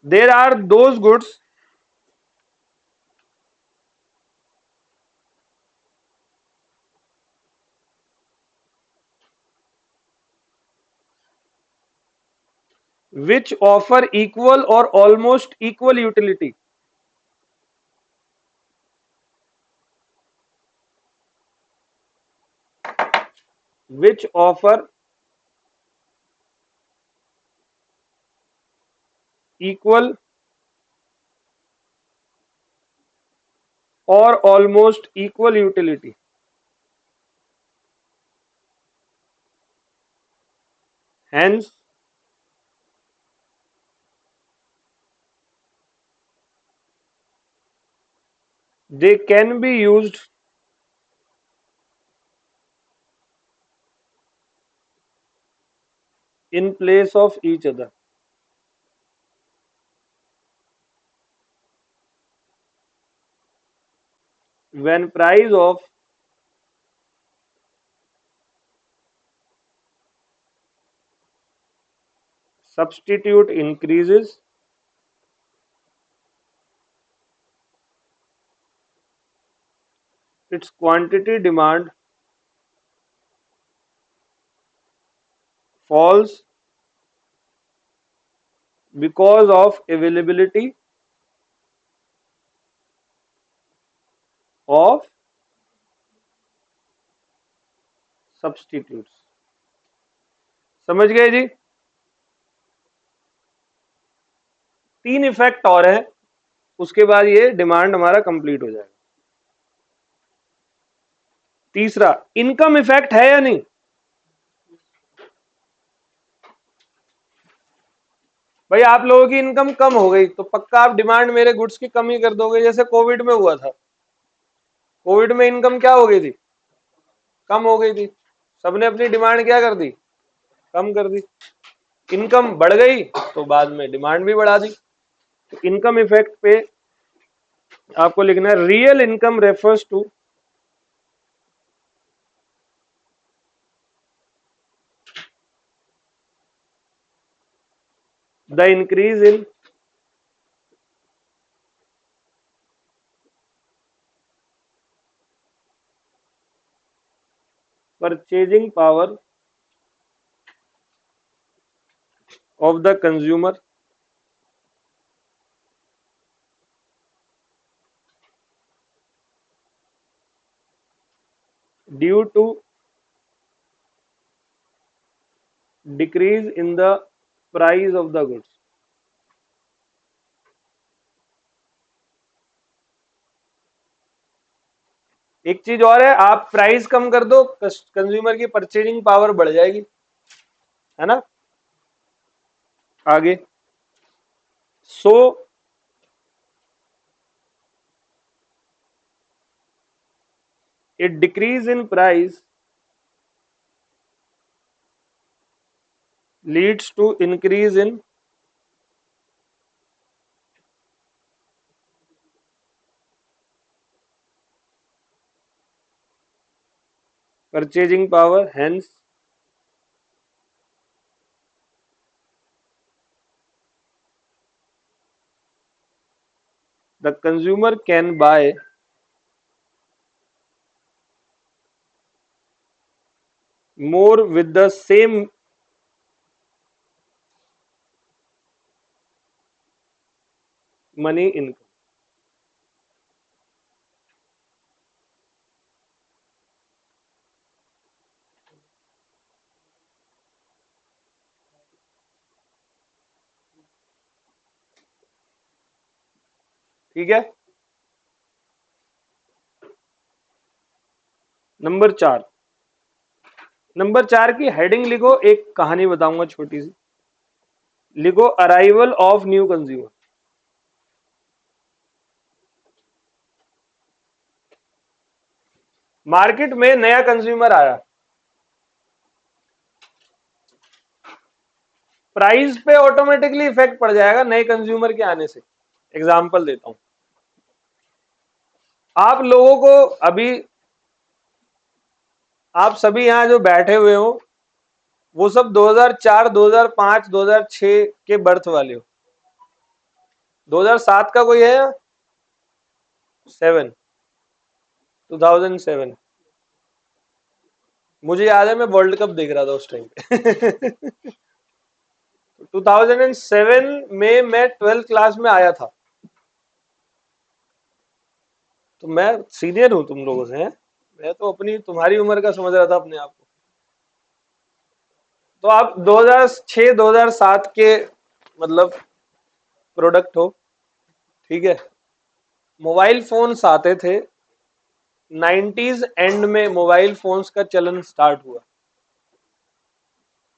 There are those goods which offer equal or almost equal utility, which offer equal or almost equal utility. Hence, they can be used in place of each other. When price of substitute increases, its quantity demand falls because of availability of substitutes. समझ गए जी? तीन effect और हैं, उसके बाद ये demand हमारा complete हो जाएगा। तीसरा, इनकम इफेक्ट है या नहीं? भाई आप लोगों की इनकम कम हो गई तो पक्का आप डिमांड मेरे गुड्स की कमी कर दोगे, जैसे कोविड में हुआ था। कोविड में इनकम क्या हो गई थी? कम हो गई थी। सबने अपनी डिमांड क्या कर दी? कम कर दी। इनकम बढ़ गई तो बाद में डिमांड भी बढ़ा दी। तो इनकम इफेक्ट पे आपको लिखना है, real income refers to the increase in purchasing power of the consumer due to decrease in the price of the goods. एक चीज और है, आप प्राइस कम कर दो, कंज्यूमर की परचेजिंग पावर बढ़ जाएगी, है ना? आगे, सो it decrease in price leads to increase in purchasing power, hence the consumer can buy more with the same money income. ठीक है? नंबर 4, नंबर 4 की हेडिंग लिखो, एक कहानी बताऊंगा छोटी सी। लिखो, arrival of new consumer. Market में नया कंज्यूमर आया, प्राइस पे ऑटोमेटिकली इफेक्ट पड़ जाएगा नए कंज्यूमर के आने से। एग्जांपल देता हूं, आप लोगों को अभी, आप सभी यहाँ जो बैठे हुए हो वो सब 2004, 2005, 2006 के बर्थ वाले हो। 2007 का कोई है? 7, 2007। मुझे याद है मैं वर्ल्ड कप देख रहा था उस टाइम पे। 2007 में मैं 12th क्लास में आया था, तो मैं सीनियर हूं तुम लोगों से, हैं? मैं तो अपनी तुम्हारी उम्र का समझ रहा था अपने आप को। तो आप 2006, 2007 के मतलब प्रोडक्ट हो, ठीक है। मोबाइल फोन्स आते थे 90s एंड में, मोबाइल फोन्स का चलन स्टार्ट हुआ।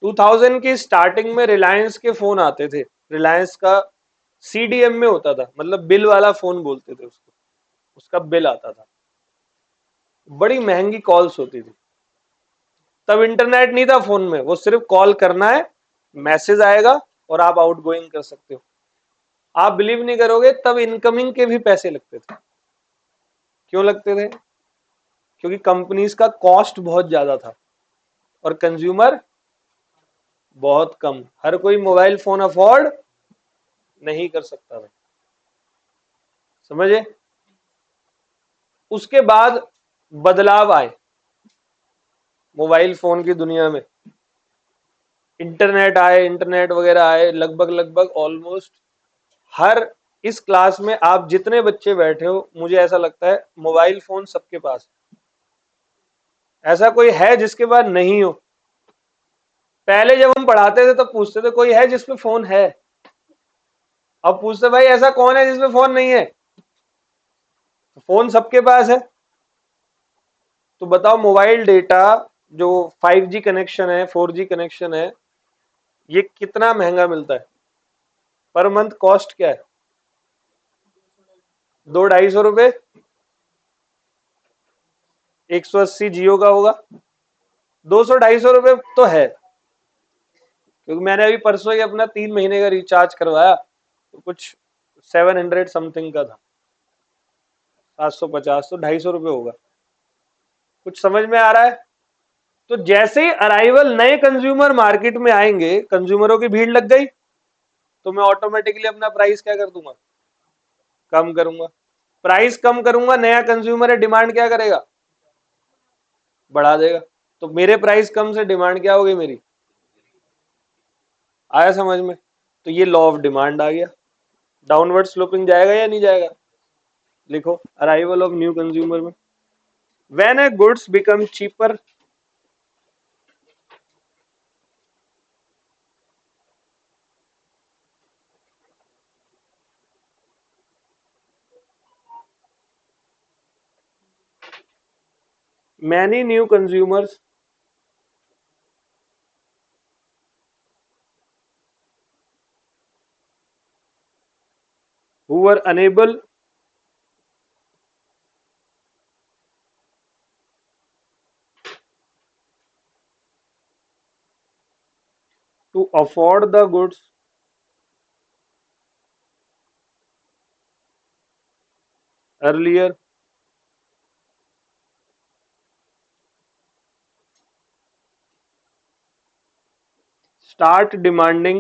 2000 की स्टार्टिंग में रिलायंस के फोन आते थे, रिलायंस का सीडीएम में होता था, मतलब बिल वाला फोन बोलते थे उसको, उसका बिल आता था, बड़ी महंगी कॉल्स होती थी। तब इंटरनेट नहीं था फोन में, वो सिर्फ कॉल करना है, मैसेज आएगा और आप आउट गोइंग कर सकते हो। आप बिलीव नहीं करोगे, तब इनकमिंग के भी पैसे लगते थे। क्यों लगते थे? क्योंकि कंपनीज का कॉस्ट बहुत ज्यादा था और कंज्यूमर बहुत कम। हर कोई मोबाइल फोन अफोर्ड नहीं कर सकता था, समझे? उसके बाद बदलाव आए मोबाइल फोन की दुनिया में, इंटरनेट आए, इंटरनेट वगैरह आए, लगभग लगभग ऑलमोस्ट हर, इस क्लास में आप जितने बच्चे बैठे हो, मुझे ऐसा लगता है मोबाइल फोन सबके पास है। ऐसा कोई है जिसके पास नहीं हो? पहले जब हम पढ़ाते थे तब पूछते थे कोई है जिसमें फोन है, अब पूछते भाई ऐसा कौन है जिसमें फोन नहीं है? तो फोन सबके पास है। तो बताओ मोबाइल डेटा जो 5G कनेक्शन है, 4G कनेक्शन है, ये कितना महंगा मिलता है? पर मंथ कॉस्ट क्या है? 200-250 रुपए। 180 जियो का होगा, 200-250 रुपए तो है। क्योंकि मैंने अभी परसों ही अपना 3 महीने का रिचार्ज करवाया, तो कुछ 700 समथिंग का था, 750, तो 250 रुपये होगा। कुछ समझ में आ रहा है? तो जैसे ही अराइवल नए कंज्यूमर मार्केट में आएंगे, कंज्यूमरों की भीड़ लग गई, तो मैं ऑटोमेटिकली अपना प्राइस क्या कर दूंगा? कम करूंगा। प्राइस कम करूंगा, नया कंज्यूमर है, डिमांड क्या करेगा? बढ़ा देगा। तो मेरे प्राइस कम से डिमांड क्या हो गई मेरी? आया समझ में? तो ये लॉ ऑफ डिमांड आ गया। डाउनवर्ड स्लोपिंग जाएगा या नहीं जाएगा? लिखो अराइवल ऑफ न्यू कंज्यूमर में, when A goods become cheaper, many new consumers who were unable to afford the goods earlier start demanding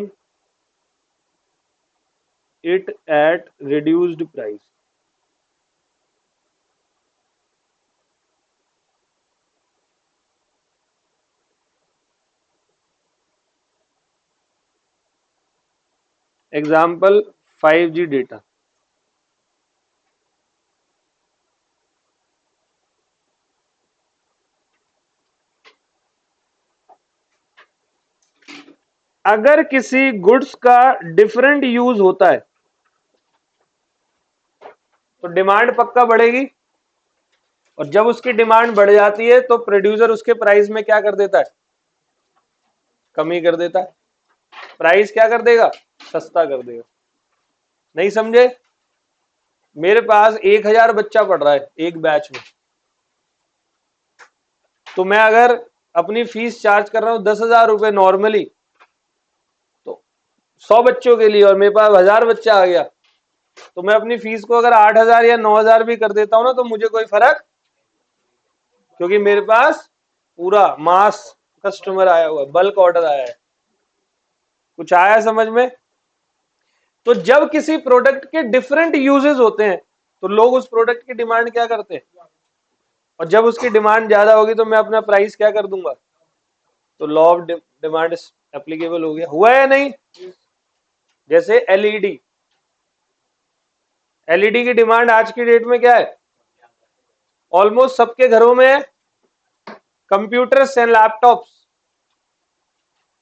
it at reduced price. Example, 5G data. अगर किसी goods का different use होता है तो demand पक्का बढ़ेगी, और जब उसकी डिमांड बढ़ जाती है तो प्रोड्यूसर उसके प्राइस में क्या कर देता है? कमी कर देता है। प्राइस क्या कर देगा? सस्ता कर देगा। नहीं समझे? मेरे पास 1000 बच्चा पढ़ रहा है एक बैच में, तो मैं अगर अपनी फीस चार्ज कर रहा हूं 10,000 रुपए नॉर्मली, तो 100 बच्चों के लिए, और मेरे पास 1000 बच्चा आ गया, तो मैं अपनी फीस को अगर 8,000 या 9,000 भी कर देता हूं ना, तो मुझे कोई फर्क, क्योंकि मेरे पास पूरा मास कस्टमर आया हुआ है, बल्क ऑर्डर आया है। कुछ आया समझ में? तो जब किसी प्रोडक्ट के डिफरेंट यूजेस होते हैं, तो लोग उस प्रोडक्ट की डिमांड क्या करते हैं, और जब उसकी डिमांड ज्यादा होगी तो मैं अपना प्राइस क्या कर दूंगा। तो लॉ ऑफ डिमांड एप्लीकेबल हो गया, हुआ या नहीं? जैसे एलईडी, एलईडी की डिमांड आज की डेट में क्या है, ऑलमोस्ट सबके घरों में है। कंप्यूटर्स एंड लैपटॉप्स,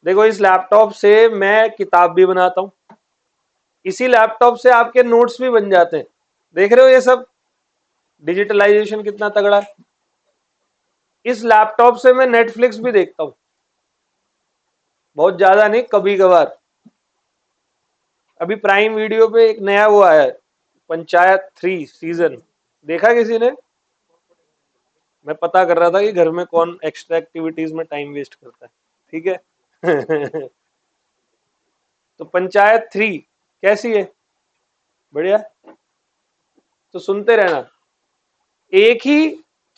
देखो इस लैपटॉप से मैं किताब भी बनाता हूं, इसी लैपटॉप से आपके नोट्स भी बन जाते हैं। देख रहे हो ये सब डिजिटलाइजेशन कितना तगड़ा है। इस लैपटॉप से मैं नेटफ्लिक्स भी देखता हूं, बहुत ज्यादा नहीं, कभी कभार। अभी प्राइम वीडियो पे एक नया वो आया है, पंचायत 3 सीजन, देखा किसी ने? मैं पता कर रहा था कि घर में कौन एक्स्ट्रा एक्टिविटीज में टाइम वेस्ट करता है, ठीक है। तो पंचायत 3 कैसी है? बढ़िया। तो सुनते रहना, एक ही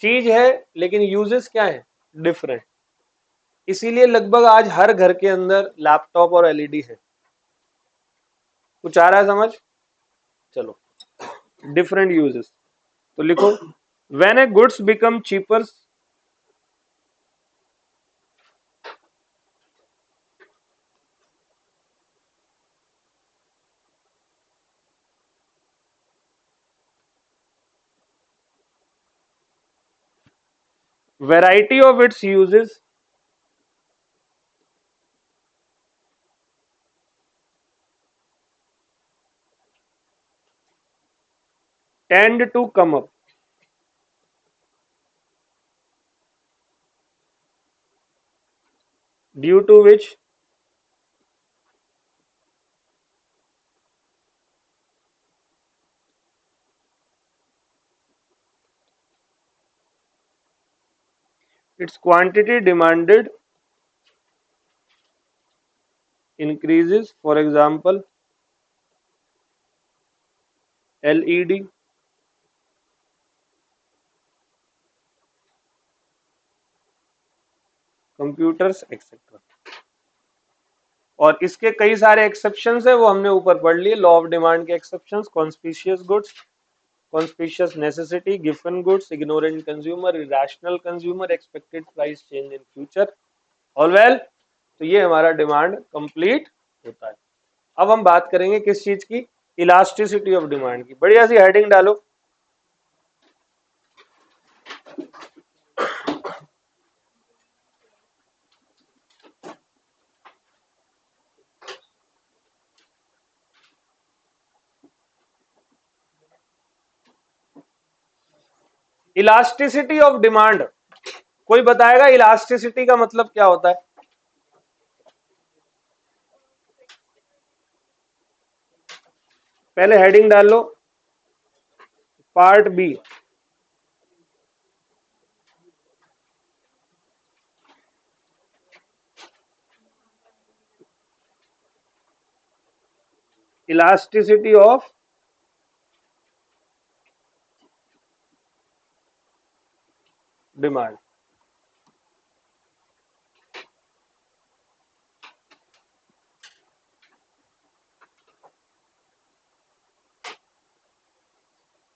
चीज है लेकिन यूजेस क्या है, डिफरेंट। इसीलिए लगभग आज हर घर के अंदर लैपटॉप और एलईडी है। कुछ आ रहा है समझ? चलो, डिफरेंट यूजेस तो लिखो, when A goods become cheaper, variety of its uses tend to come up, due to which its quantity demanded increases. For example, LED, computers etcetera. और इसके कई सारे एक्सेप्शंस है, वो हमने ऊपर पढ़ लिए, लॉ ऑफ डिमांड के exceptions, conspicuous goods, conspicuous necessity, given goods, ignorant consumer, irrational consumer, expected price change in future, all well। तो ये हमारा डिमांड कंप्लीट होता है। अब हम बात करेंगे किस चीज की, इलास्टिसिटी ऑफ डिमांड की। बढ़िया सी हेडिंग डालो, इलास्टिसिटी ऑफ डिमांड। कोई बताएगा इलास्टिसिटी का मतलब क्या होता है? पहले हेडिंग डाल लो, part B, elasticity of demand.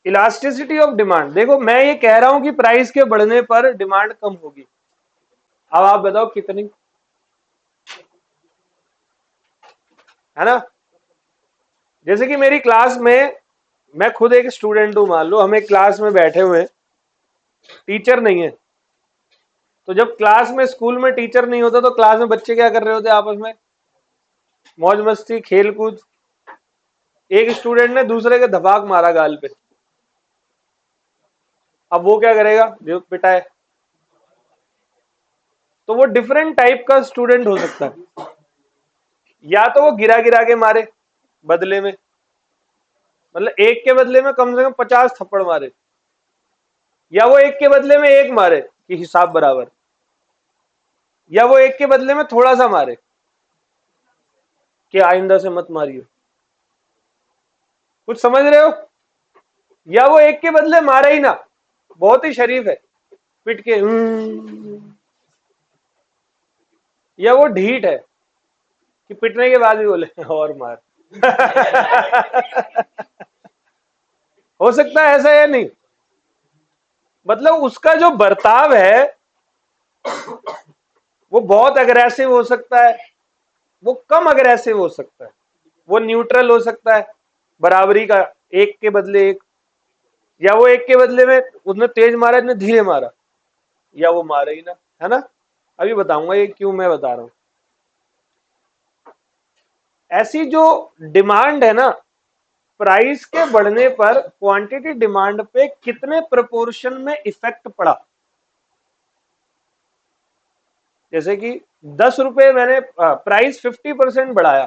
Elasticity of demand, देखो मैं ये कह रहा हूं कि प्राइस के बढ़ने पर डिमांड कम होगी। अब आप बताओ कितनी, है ना? जैसे कि मेरी क्लास में, मैं खुद एक स्टूडेंट हूं, मान लो हम एक क्लास में बैठे हुए हैं, टीचर नहीं है। तो जब क्लास में, स्कूल में टीचर नहीं होता, तो क्लास में बच्चे क्या कर रहे होते आपस में, मौज मस्ती, खेल कूद। एक स्टूडेंट ने दूसरे के धपाक मारा गाल पे, अब वो क्या करेगा, जो पिटाए। तो वो डिफरेंट टाइप का स्टूडेंट हो सकता है, या तो वो गिरा गिरा के मारे बदले में, मतलब एक के बदले में कम से कम 50 थप्पड़ मारे, या वो एक के बदले में एक मारे कि हिसाब बराबर, या वो एक के बदले में थोड़ा सा मारे कि आइंदा से मत मारियो। कुछ समझ रहे हो? या वो एक के बदले मारे ही ना, बहुत ही शरीफ है, पिट के या वो ढीठ है कि पिटने के बाद भी बोले और मार। हो सकता है ऐसा या नहीं? मतलब उसका जो बर्ताव है वो बहुत अग्रेसिव हो सकता है, वो कम अग्रेसिव हो सकता है, वो न्यूट्रल हो सकता है, बराबरी का, एक के बदले एक, या वो एक के बदले में उसने तेज मारा, इसने धीरे मारा, या वो मारे ही ना, है ना? अभी बताऊंगा ये क्यों मैं बता रहा हूं। ऐसी जो डिमांड है ना, प्राइस के बढ़ने पर क्वांटिटी डिमांड पे कितने प्रोपोर्शन में इफेक्ट पड़ा। जैसे कि 10 रुपए मैंने प्राइस 50% बढ़ाया,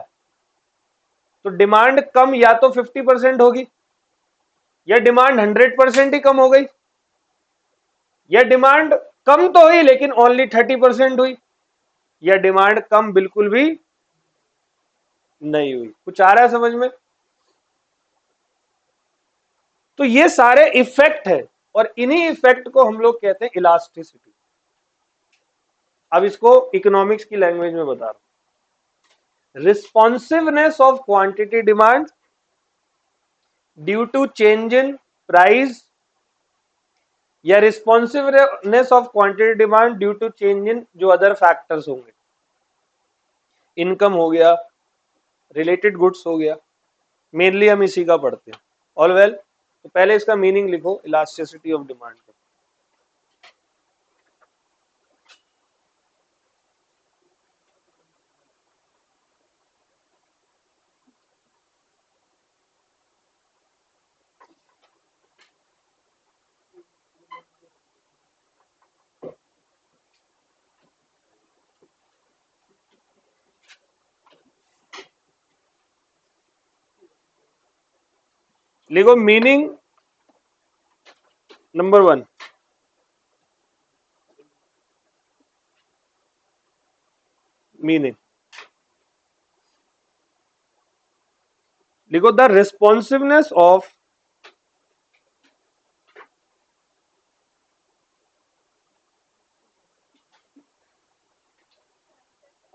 तो डिमांड कम या तो 50% होगी, या डिमांड 100% ही कम हो गई, या डिमांड कम तो हुई लेकिन ओनली 30% हुई, या डिमांड कम बिल्कुल भी नहीं हुई। कुछ आ रहा है समझ में? तो ये सारे इफेक्ट है, और इन्हीं इफेक्ट को हम लोग कहते हैं इलास्टिसिटी। अब इसको इकोनॉमिक्स की लैंग्वेज में बता रहा हूं। Responsiveness of quantity demand due to change in price, या responsiveness of quantity demand due to change in जो अदर फैक्टर्स होंगे, इनकम हो गया, रिलेटेड गुड्स हो गया, मेनली हम इसी का पढ़ते हैं। ऑल वेल, तो पहले इसका मीनिंग लिखो, इलास्टिसिटी ऑफ डिमांड का। लिखो मीनिंग नंबर 1, मीनिंग लिखो, the responsiveness of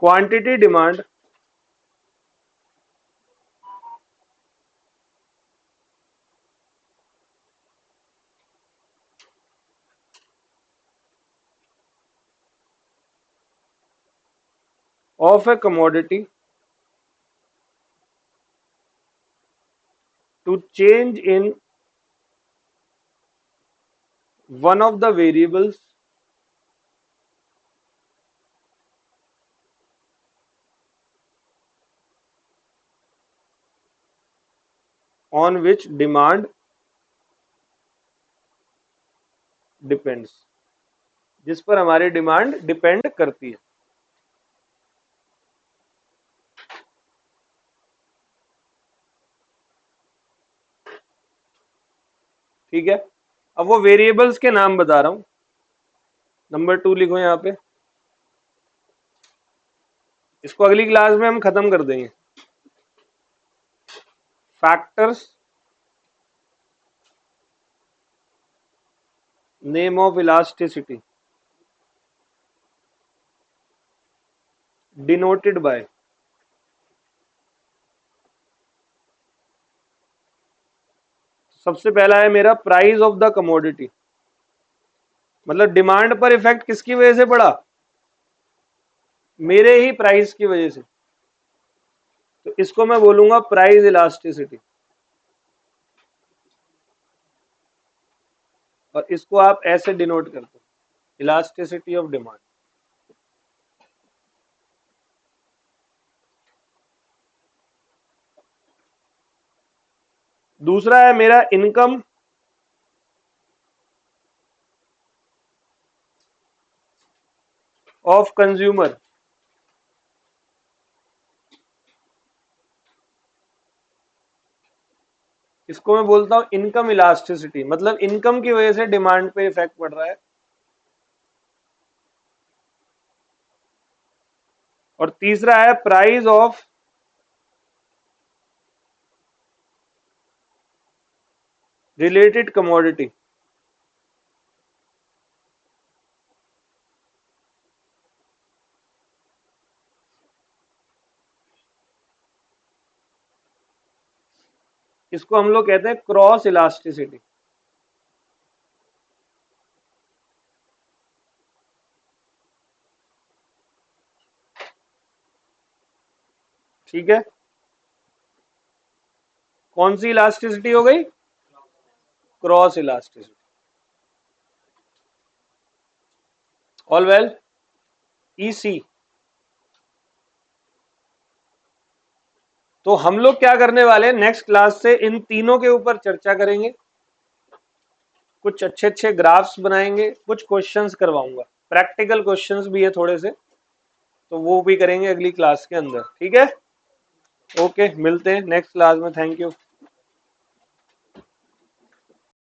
quantity demand of a commodity to change in one of the variables on which demand depends, जिस पर हमारी डिमांड डिपेंड करती है। ठीक है, अब वो वेरिएबल्स के नाम बता रहा हूं। नंबर 2 लिखो यहां पे, इसको अगली क्लास में हम खत्म कर देंगे। Factors, name of elasticity denoted by, सबसे पहला है मेरा प्राइस ऑफ द कमोडिटी, मतलब डिमांड पर इफेक्ट किसकी वजह से पड़ा, मेरे ही प्राइस की वजह से, तो इसको मैं बोलूंगा प्राइस इलास्टिसिटी, और इसको आप ऐसे डिनोट करते हो, इलास्टिसिटी ऑफ डिमांड। दूसरा है मेरा इनकम ऑफ कंज्यूमर, इसको मैं बोलता हूं इनकम इलास्टिसिटी, मतलब इनकम की वजह से डिमांड पे इफेक्ट पड़ रहा है। और तीसरा है प्राइस ऑफ रिलेटेड कमोडिटी, इसको हम लोग कहते हैं क्रॉस इलास्टिसिटी। ठीक है, कौन सी इलास्टिसिटी हो गई? Cross elasticity. All well, EC. तो हम लोग क्या करने वाले हैं, नेक्स्ट क्लास से इन तीनों के ऊपर चर्चा करेंगे, कुछ अच्छे अच्छे ग्राफ्स बनाएंगे, कुछ क्वेश्चंस करवाऊंगा, प्रैक्टिकल क्वेश्चंस भी है थोड़े से, तो वो भी करेंगे अगली क्लास के अंदर। ठीक है, ओके, मिलते हैं नेक्स्ट क्लास में। Thank you.